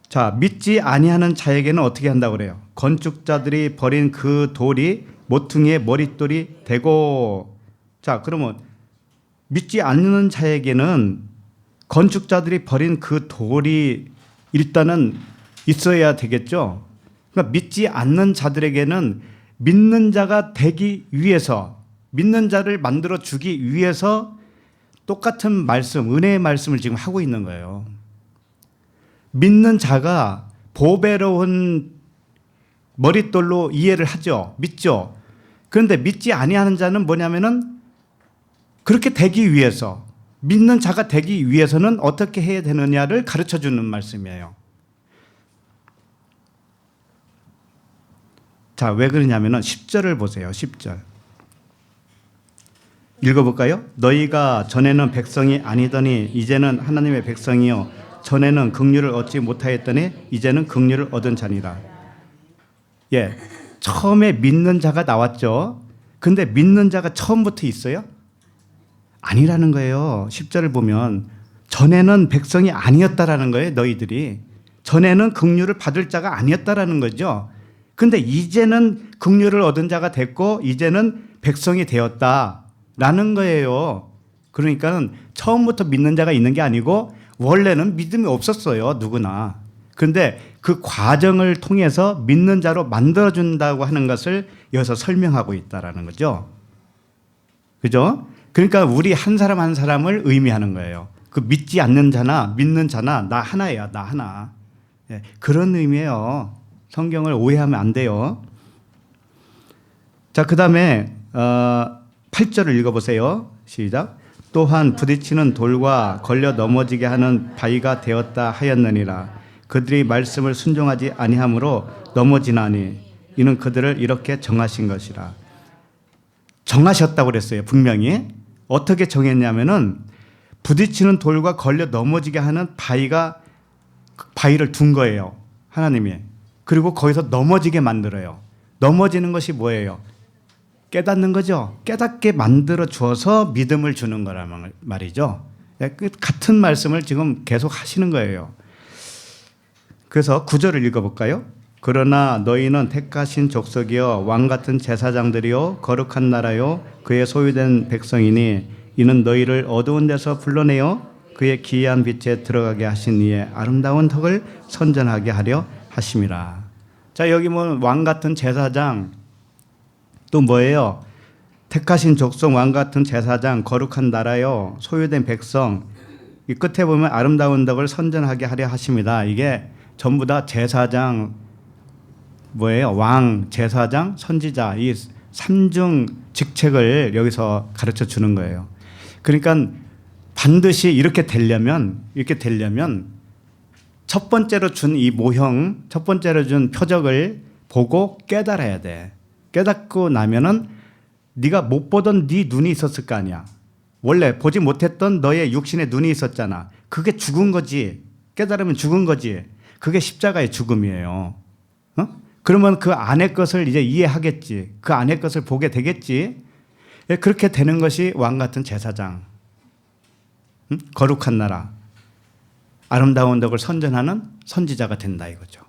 자, 믿지 아니하는 자에게는 어떻게 한다고 그래요? 건축자들이 버린 그 돌이 모퉁이의 머릿돌이 되고. 자, 그러면 믿지 않는 자에게는 건축자들이 버린 그 돌이 일단은 있어야 되겠죠. 그러니까 믿지 않는 자들에게는 믿는 자가 되기 위해서, 믿는 자를 만들어 주기 위해서 똑같은 말씀, 은혜의 말씀을 지금 하고 있는 거예요. 믿는 자가 보배로운 머릿돌로 이해를 하죠. 믿죠. 그런데 믿지 아니하는 자는 뭐냐면은 그렇게 되기 위해서, 믿는 자가 되기 위해서는 어떻게 해야 되느냐를 가르쳐 주는 말씀이에요. 자, 왜 그러냐면은 10절을 보세요. 10절. 읽어볼까요? 너희가 전에는 백성이 아니더니 이제는 하나님의 백성이요 전에는 긍휼을 얻지 못하였더니 이제는 긍휼을 얻은 자니라. 예, 처음에 믿는 자가 나왔죠. 근데 믿는 자가 처음부터 있어요? 아니라는 거예요. 10절을 보면 전에는 백성이 아니었다라는 거예요. 너희들이 전에는 긍휼을 받을 자가 아니었다라는 거죠. 근데 이제는 긍휼을 얻은 자가 됐고 이제는 백성이 되었다라는 거예요. 그러니까 처음부터 믿는 자가 있는 게 아니고 원래는 믿음이 없었어요. 누구나. 그런데 그 과정을 통해서 믿는 자로 만들어준다고 하는 것을 여기서 설명하고 있다라는 거죠. 그죠? 그러니까 우리 한 사람 한 사람을 의미하는 거예요. 그 믿지 않는 자나 믿는 자나 나 하나예요. 나 하나. 예, 그런 의미예요. 성경을 오해하면 안 돼요. 자, 그 다음에 8절을 읽어보세요. 시작. 또한 부딪히는 돌과 걸려 넘어지게 하는 바위가 되었다 하였느니라. 그들이 말씀을 순종하지 아니함으로 넘어지나니 이는 그들을 이렇게 정하신 것이라. 정하셨다고 그랬어요. 분명히. 어떻게 정했냐면은 부딪히는 돌과 걸려 넘어지게 하는 바위를 둔 거예요. 하나님이. 그리고 거기서 넘어지게 만들어요. 넘어지는 것이 뭐예요? 깨닫는 거죠. 깨닫게 만들어 주어서 믿음을 주는 거란 말이죠. 같은 말씀을 지금 계속 하시는 거예요. 그래서 9절을 읽어볼까요? 그러나 너희는 택하신 족속이요 왕 같은 제사장들이요 거룩한 나라요 그의 소유된 백성이니 이는 너희를 어두운 데서 불러내어 그의 기이한 빛에 들어가게 하신 이의 아름다운 덕을 선전하게 하려 하심이라. 자, 여기 뭐 왕 같은 제사장, 또 뭐예요? 택하신 족속, 왕 같은 제사장, 거룩한 나라요 소유된 백성. 이 끝에 보면 아름다운 덕을 선전하게 하려 하심이다. 이게 전부 다 제사장, 뭐예요? 왕, 제사장, 선지자, 이 삼중 직책을 여기서 가르쳐 주는 거예요. 그러니까 반드시 이렇게 되려면 첫 번째로 준 이 모형, 첫 번째로 준 표적을 보고 깨달아야 돼. 깨닫고 나면은 네가 못 보던 네 눈이 있었을 거 아니야. 원래 보지 못했던 너의 육신의 눈이 있었잖아. 그게 죽은 거지. 깨달으면 죽은 거지. 그게 십자가의 죽음이에요. 어? 그러면 그 안의 것을 이제 이해하겠지. 그 안의 것을 보게 되겠지. 그렇게 되는 것이 왕 같은 제사장, 거룩한 나라, 아름다운 덕을 선전하는 선지자가 된다 이거죠.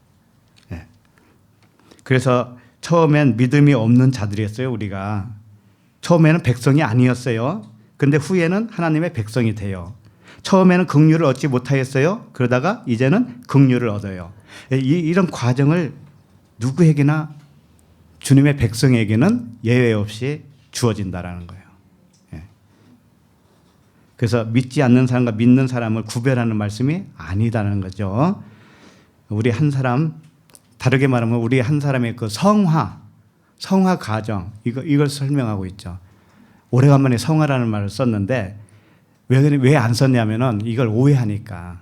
네. 그래서 처음엔 믿음이 없는 자들이었어요. 우리가 처음에는 백성이 아니었어요. 근데 후에는 하나님의 백성이 돼요. 처음에는 긍휼을 얻지 못하였어요. 그러다가 이제는 긍휼을 얻어요. 이런 과정을 누구에게나 주님의 백성에게는 예외 없이 주어진다라는 거예요. 그래서 믿지 않는 사람과 믿는 사람을 구별하는 말씀이 아니다라는 거죠. 우리 한 사람, 다르게 말하면 우리 한 사람의 그 성화 과정, 이걸 설명하고 있죠. 오래간만에 성화라는 말을 썼는데 왜 안 썼냐면은 이걸 오해하니까.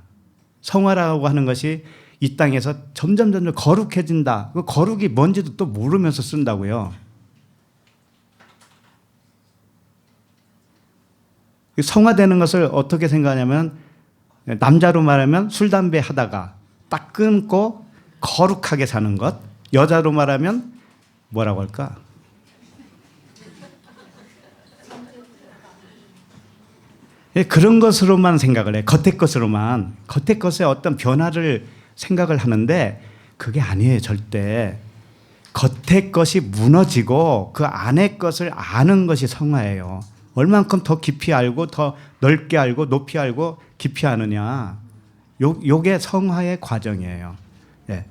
성화라고 하는 것이 이 땅에서 점점 거룩해진다. 그 거룩이 뭔지도 또 모르면서 쓴다고요. 성화되는 것을 어떻게 생각하냐면 남자로 말하면 술, 담배 하다가 딱 끊고 거룩하게 사는 것. 여자로 말하면 뭐라고 할까? 그런 것으로만 생각을 해. 겉의 것으로만. 겉의 것에 어떤 변화를 생각을 하는데 그게 아니에요, 절대. 겉의 것이 무너지고 그 안의 것을 아는 것이 성화예요. 얼만큼 더 깊이 알고 더 넓게 알고 높이 알고 깊이 아느냐. 요게 성화의 과정이에요. 네.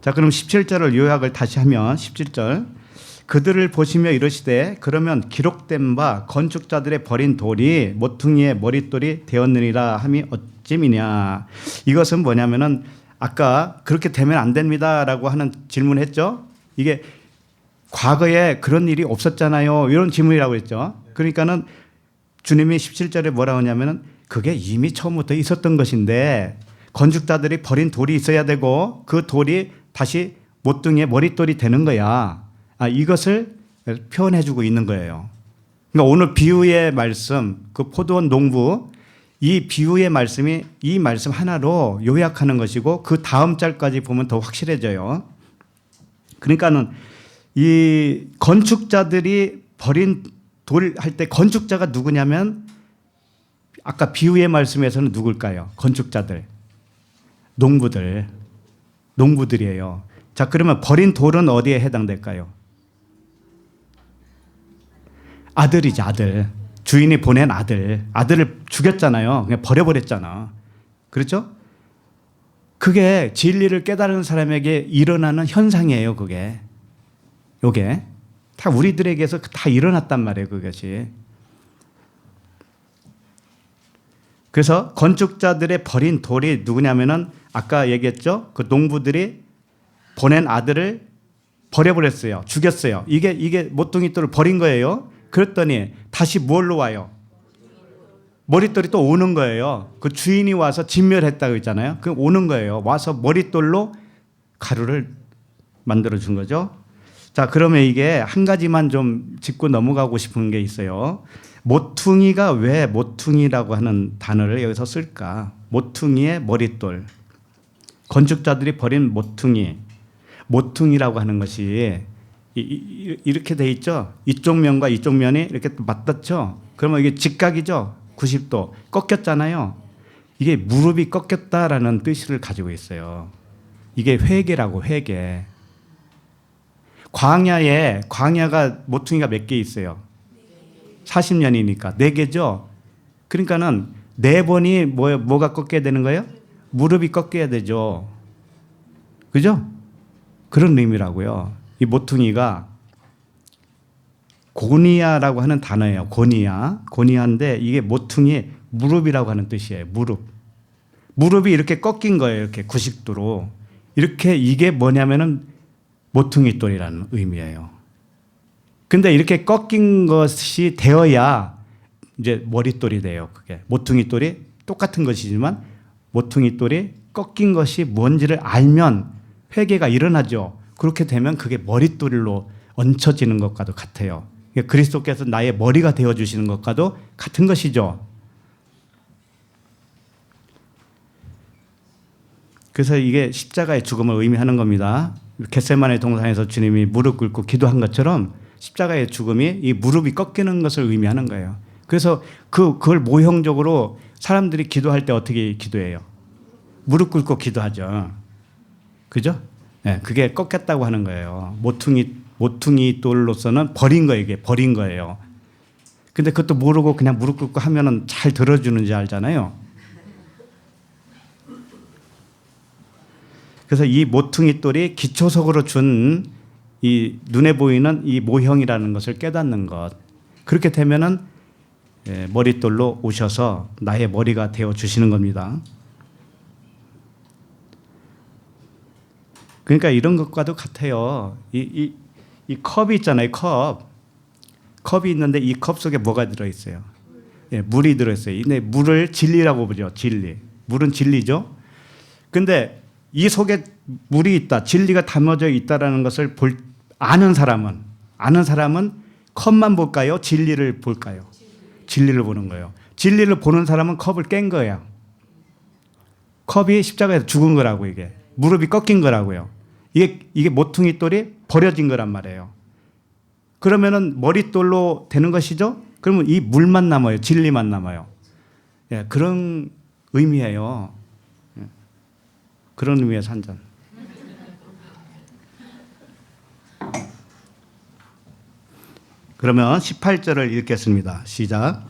자, 그럼 17절을 요약을 다시 하면 17절. 그들을 보시며 이르시되 그러면 기록된 바 건축자들의 버린 돌이 모퉁이의 머릿돌이 되었느니라 함이 어찌미냐. 이것은 뭐냐면은 아까 그렇게 되면 안 됩니다라고 하는 질문했죠. 이게 과거에 그런 일이 없었잖아요. 이런 질문이라고 했죠. 그러니까는 주님이 17절에 뭐라고 하냐면은 그게 이미 처음부터 있었던 것인데 건축자들이 버린 돌이 있어야 되고 그 돌이 다시 모퉁이의 머릿돌이 되는 거야. 이것을 표현해주고 있는 거예요. 그러니까 오늘 비유의 말씀, 그 포도원 농부, 이 비유의 말씀이 이 말씀 하나로 요약하는 것이고 그 다음 절까지 보면 더 확실해져요. 그러니까는 이 건축자들이 버린 돌 할 때 건축자가 누구냐면 아까 비유의 말씀에서는 누굴까요? 건축자들, 농부들이에요. 자, 그러면 버린 돌은 어디에 해당될까요? 아들이죠, 아들. 주인이 보낸 아들을 죽였잖아요. 그냥 버려버렸잖아. 그렇죠? 그게 진리를 깨달은 사람에게 일어나는 현상이에요, 그게. 요게. 다 우리들에게서 다 일어났단 말이에요, 그것이. 그래서 건축자들의 버린 돌이 누구냐면은 아까 얘기했죠? 그 농부들이 보낸 아들을 버려버렸어요. 죽였어요. 이게 모퉁이 돌을 버린 거예요. 그랬더니 다시 뭘로 와요? 머릿돌이 또 오는 거예요. 그 주인이 와서 진멸했다고 했잖아요. 그 오는 거예요. 와서 머릿돌로 가루를 만들어 준 거죠. 자, 그러면 이게 한 가지만 좀 짚고 넘어가고 싶은 게 있어요. 모퉁이가 왜 모퉁이라고 하는 단어를 여기서 쓸까? 모퉁이의 머릿돌. 건축자들이 버린 모퉁이라고 하는 것이 이렇게 돼 있죠. 이쪽 면과 이쪽 면이 이렇게 맞닿죠. 그러면 이게 직각이죠. 90도 꺾였잖아요. 이게 무릎이 꺾였다라는 뜻을 가지고 있어요. 이게 회개라고, 회개. 광야가 모퉁이가 몇 개 있어요? 40년이니까 4개죠. 그러니까는 4번이 뭐가 꺾여야 되는 거예요? 무릎이 꺾여야 되죠. 그죠? 그런 의미라고요. 이 모퉁이가 고니아라고 하는 단어예요. 고니아인데 이게 모퉁이 무릎이라고 하는 뜻이에요. 무릎이 이렇게 꺾인 거예요. 이렇게 90도로. 이렇게 이게 뭐냐면은 모퉁이 돌이라는 의미예요. 근데 이렇게 꺾인 것이 되어야 이제 머릿돌이 돼요. 그게 모퉁이 돌이 똑같은 것이지만 모퉁이 돌이 꺾인 것이 뭔지를 알면 회개가 일어나죠. 그렇게 되면 그게 머릿돌로 얹혀지는 것과도 같아요. 그리스도께서 나의 머리가 되어주시는 것과도 같은 것이죠. 그래서 이게 십자가의 죽음을 의미하는 겁니다. 겟세마네 동산에서 주님이 무릎 꿇고 기도한 것처럼 십자가의 죽음이 이 무릎이 꺾이는 것을 의미하는 거예요. 그래서 그걸 모형적으로 사람들이 기도할 때 어떻게 기도해요? 무릎 꿇고 기도하죠. 그죠? 네, 그게 꺾였다고 하는 거예요. 모퉁이 모퉁이 돌로서는 버린 거예요. 이게 버린 거예요. 근데 그것도 모르고 그냥 무릎 꿇고 하면은 잘 들어주는지 알잖아요. 그래서 이 모퉁이 돌이 기초석으로 준 이 눈에 보이는 이 모형이라는 것을 깨닫는 것. 그렇게 되면은 머릿돌로 오셔서 나의 머리가 되어 주시는 겁니다. 그러니까 이런 것과도 같아요. 이 컵이 있잖아요. 컵이 있는데 이 컵 속에 뭐가 들어있어요? 물이 들어있어요. 근데 물을 진리라고 부르죠. 진리. 물은 진리죠. 근데 이 속에 물이 있다, 진리가 담아져 있다라는 것을 아는 사람은 컵만 볼까요? 진리를 볼까요? 진리를 보는 거예요. 진리를 보는 사람은 컵을 깬 거예요. 컵이 십자가에서 죽은 거라고, 이게 무릎이 꺾인 거라고요. 이게 모퉁이 돌이 버려진 거란 말이에요. 그러면은 머릿돌로 되는 것이죠. 그러면 이 물만 남아요. 진리만 남아요. 그런 의미예요. 그런 의미에서 한 잔. 그러면 18절을 읽겠습니다. 시작.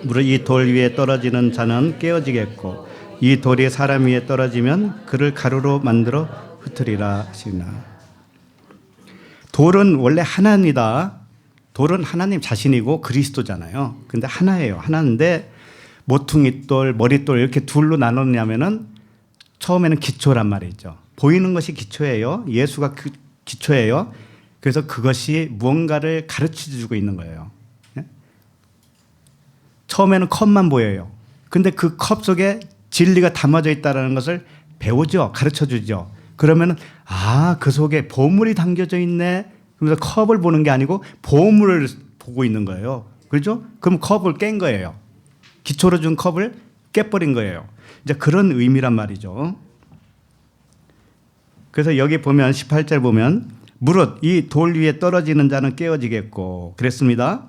무릇 이 돌 위에 떨어지는 자는 깨어지겠고 이 돌이 사람 위에 떨어지면 그를 가루로 만들어 흩으리라 하시나. 돌은 원래 하나입니다. 돌은 하나님 자신이고 그리스도잖아요. 근데 하나예요. 하나인데 모퉁이 돌, 머릿돌 이렇게 둘로 나눴냐면은 처음에는 기초란 말이죠. 보이는 것이 기초예요. 예수가 그 기초예요. 그래서 그것이 무언가를 가르쳐 주고 있는 거예요. 처음에는 컵만 보여요. 근데 그 컵 속에 진리가 담아져 있다는 것을 배우죠. 가르쳐 주죠. 그러면 그 속에 보물이 담겨져 있네. 그래서 컵을 보는 게 아니고 보물을 보고 있는 거예요. 그렇죠? 그럼 컵을 깬 거예요. 기초로 준 컵을 깨버린 거예요. 이제 그런 의미란 말이죠. 그래서 여기 보면 18절 보면 무릇 이 돌 위에 떨어지는 자는 깨어지겠고 그랬습니다.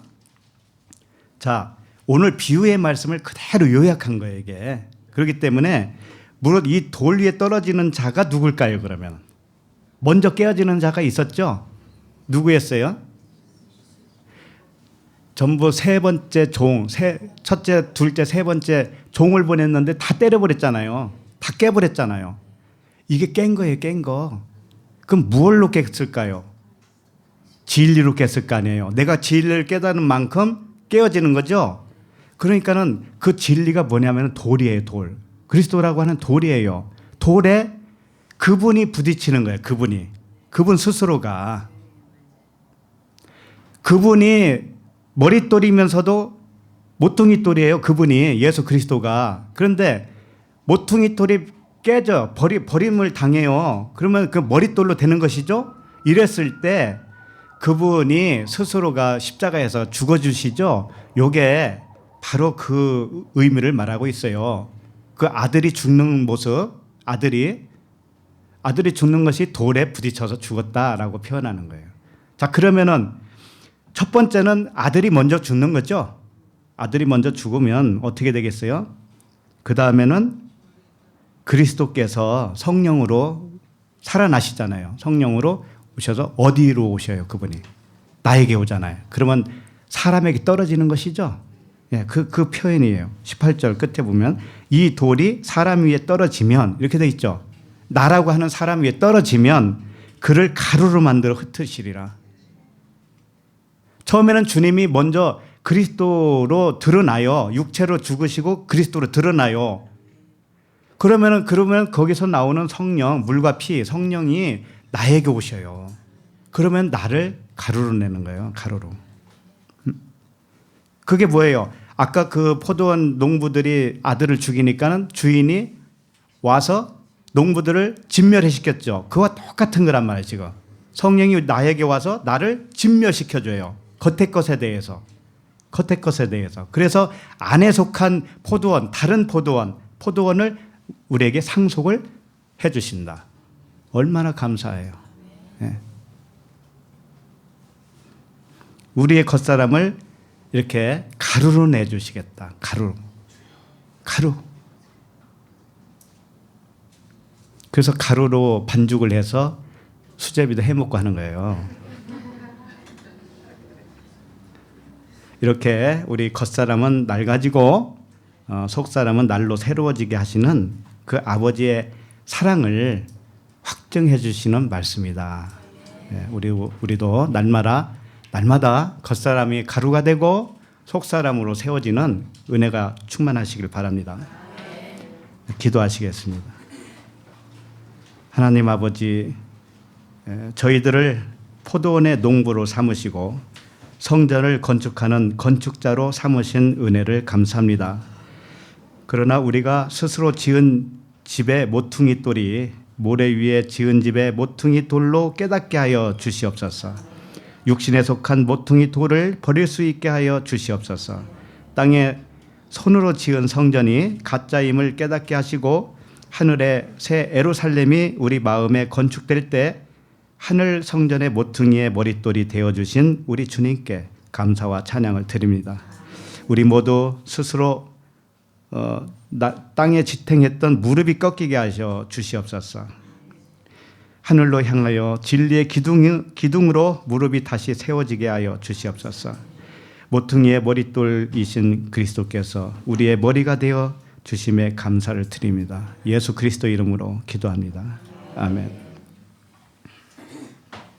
자, 오늘 비유의 말씀을 그대로 요약한 거예요, 이게. 그렇기 때문에 무릇 이 돌 위에 떨어지는 자가 누굴까요, 그러면? 먼저 깨어지는 자가 있었죠? 누구였어요? 전부 세 번째 종, 첫째, 둘째, 세 번째 종을 보냈는데 다 때려버렸잖아요. 다 깨버렸잖아요. 이게 깬 거예요, 깬 거. 그럼 무엇로 깼을까요? 진리로 깼을 거 아니에요. 내가 진리를 깨닫는 만큼 깨어지는 거죠. 그러니까는 그 진리가 뭐냐면 돌이에요, 돌. 그리스도라고 하는 돌이에요. 돌에 그분이 부딪히는 거예요, 그분 스스로가. 그분이 머릿돌이면서도 모퉁이 돌이에요, 그분이. 예수 그리스도가. 그런데 모퉁이 돌이 깨져 버림을 당해요. 그러면 그 머릿돌로 되는 것이죠. 이랬을 때 그분이 스스로가 십자가에서 죽어주시죠. 요게 바로 그 의미를 말하고 있어요. 그 아들이 죽는 모습, 아들이 죽는 것이 돌에 부딪혀서 죽었다라고 표현하는 거예요. 자, 그러면은 첫 번째는 아들이 먼저 죽는 거죠. 아들이 먼저 죽으면 어떻게 되겠어요? 그 다음에는 그리스도께서 성령으로 살아나시잖아요. 성령으로 오셔서 어디로 오셔요, 그분이? 나에게 오잖아요. 그러면 사람에게 떨어지는 것이죠. 그 표현이에요. 18절 끝에 보면 이 돌이 사람 위에 떨어지면 이렇게 돼 있죠. 나라고 하는 사람 위에 떨어지면 그를 가루로 만들어 흩으시리라. 처음에는 주님이 먼저 그리스도로 드러나요. 육체로 죽으시고 그리스도로 드러나요. 그러면 거기서 나오는 성령, 물과 피, 성령이 나에게 오셔요. 그러면 나를 가루로 내는 거예요. 가루로. 그게 뭐예요? 아까 그 포도원 농부들이 아들을 죽이니까는 주인이 와서 농부들을 진멸시켰죠. 그와 똑같은 거란 말이에요, 지금. 성령이 나에게 와서 나를 진멸시켜줘요. 겉의 것에 대해서. 그래서 안에 속한 포도원, 다른 포도원을 우리에게 상속을 해 주신다. 얼마나 감사해요. 네. 우리의 겉사람을 이렇게 가루로 내주시겠다. 가루. 그래서 가루로 반죽을 해서 수제비도 해먹고 하는 거예요. 이렇게 우리 겉사람은 낡아지고 속사람은 날로 새로워지게 하시는 그 아버지의 사랑을 확증해 주시는 말씀이다. 우리도 날마다 겉사람이 가루가 되고 속사람으로 세워지는 은혜가 충만하시길 바랍니다. 기도하시겠습니다. 하나님 아버지, 저희들을 포도원의 농부로 삼으시고 성전을 건축하는 건축자로 삼으신 은혜를 감사합니다. 그러나 우리가 스스로 지은 집의 모퉁이 돌이 모래 위에 지은 집의 모퉁이 돌로 깨닫게 하여 주시옵소서. 육신에 속한 모퉁이 돌을 버릴 수 있게 하여 주시옵소서. 땅에 손으로 지은 성전이 가짜임을 깨닫게 하시고 하늘의 새 예루살렘이 우리 마음에 건축될 때 하늘 성전의 모퉁이의 머릿돌이 되어주신 우리 주님께 감사와 찬양을 드립니다. 우리 모두 스스로 땅에 지탱했던 무릎이 꺾이게 하셔 주시옵소서. 하늘로 향하여 진리의 기둥으로 무릎이 다시 세워지게 하여 주시옵소서. 모퉁이의 머릿돌이신 그리스도께서 우리의 머리가 되어 주심에 감사를 드립니다. 예수 그리스도 이름으로 기도합니다. 아멘.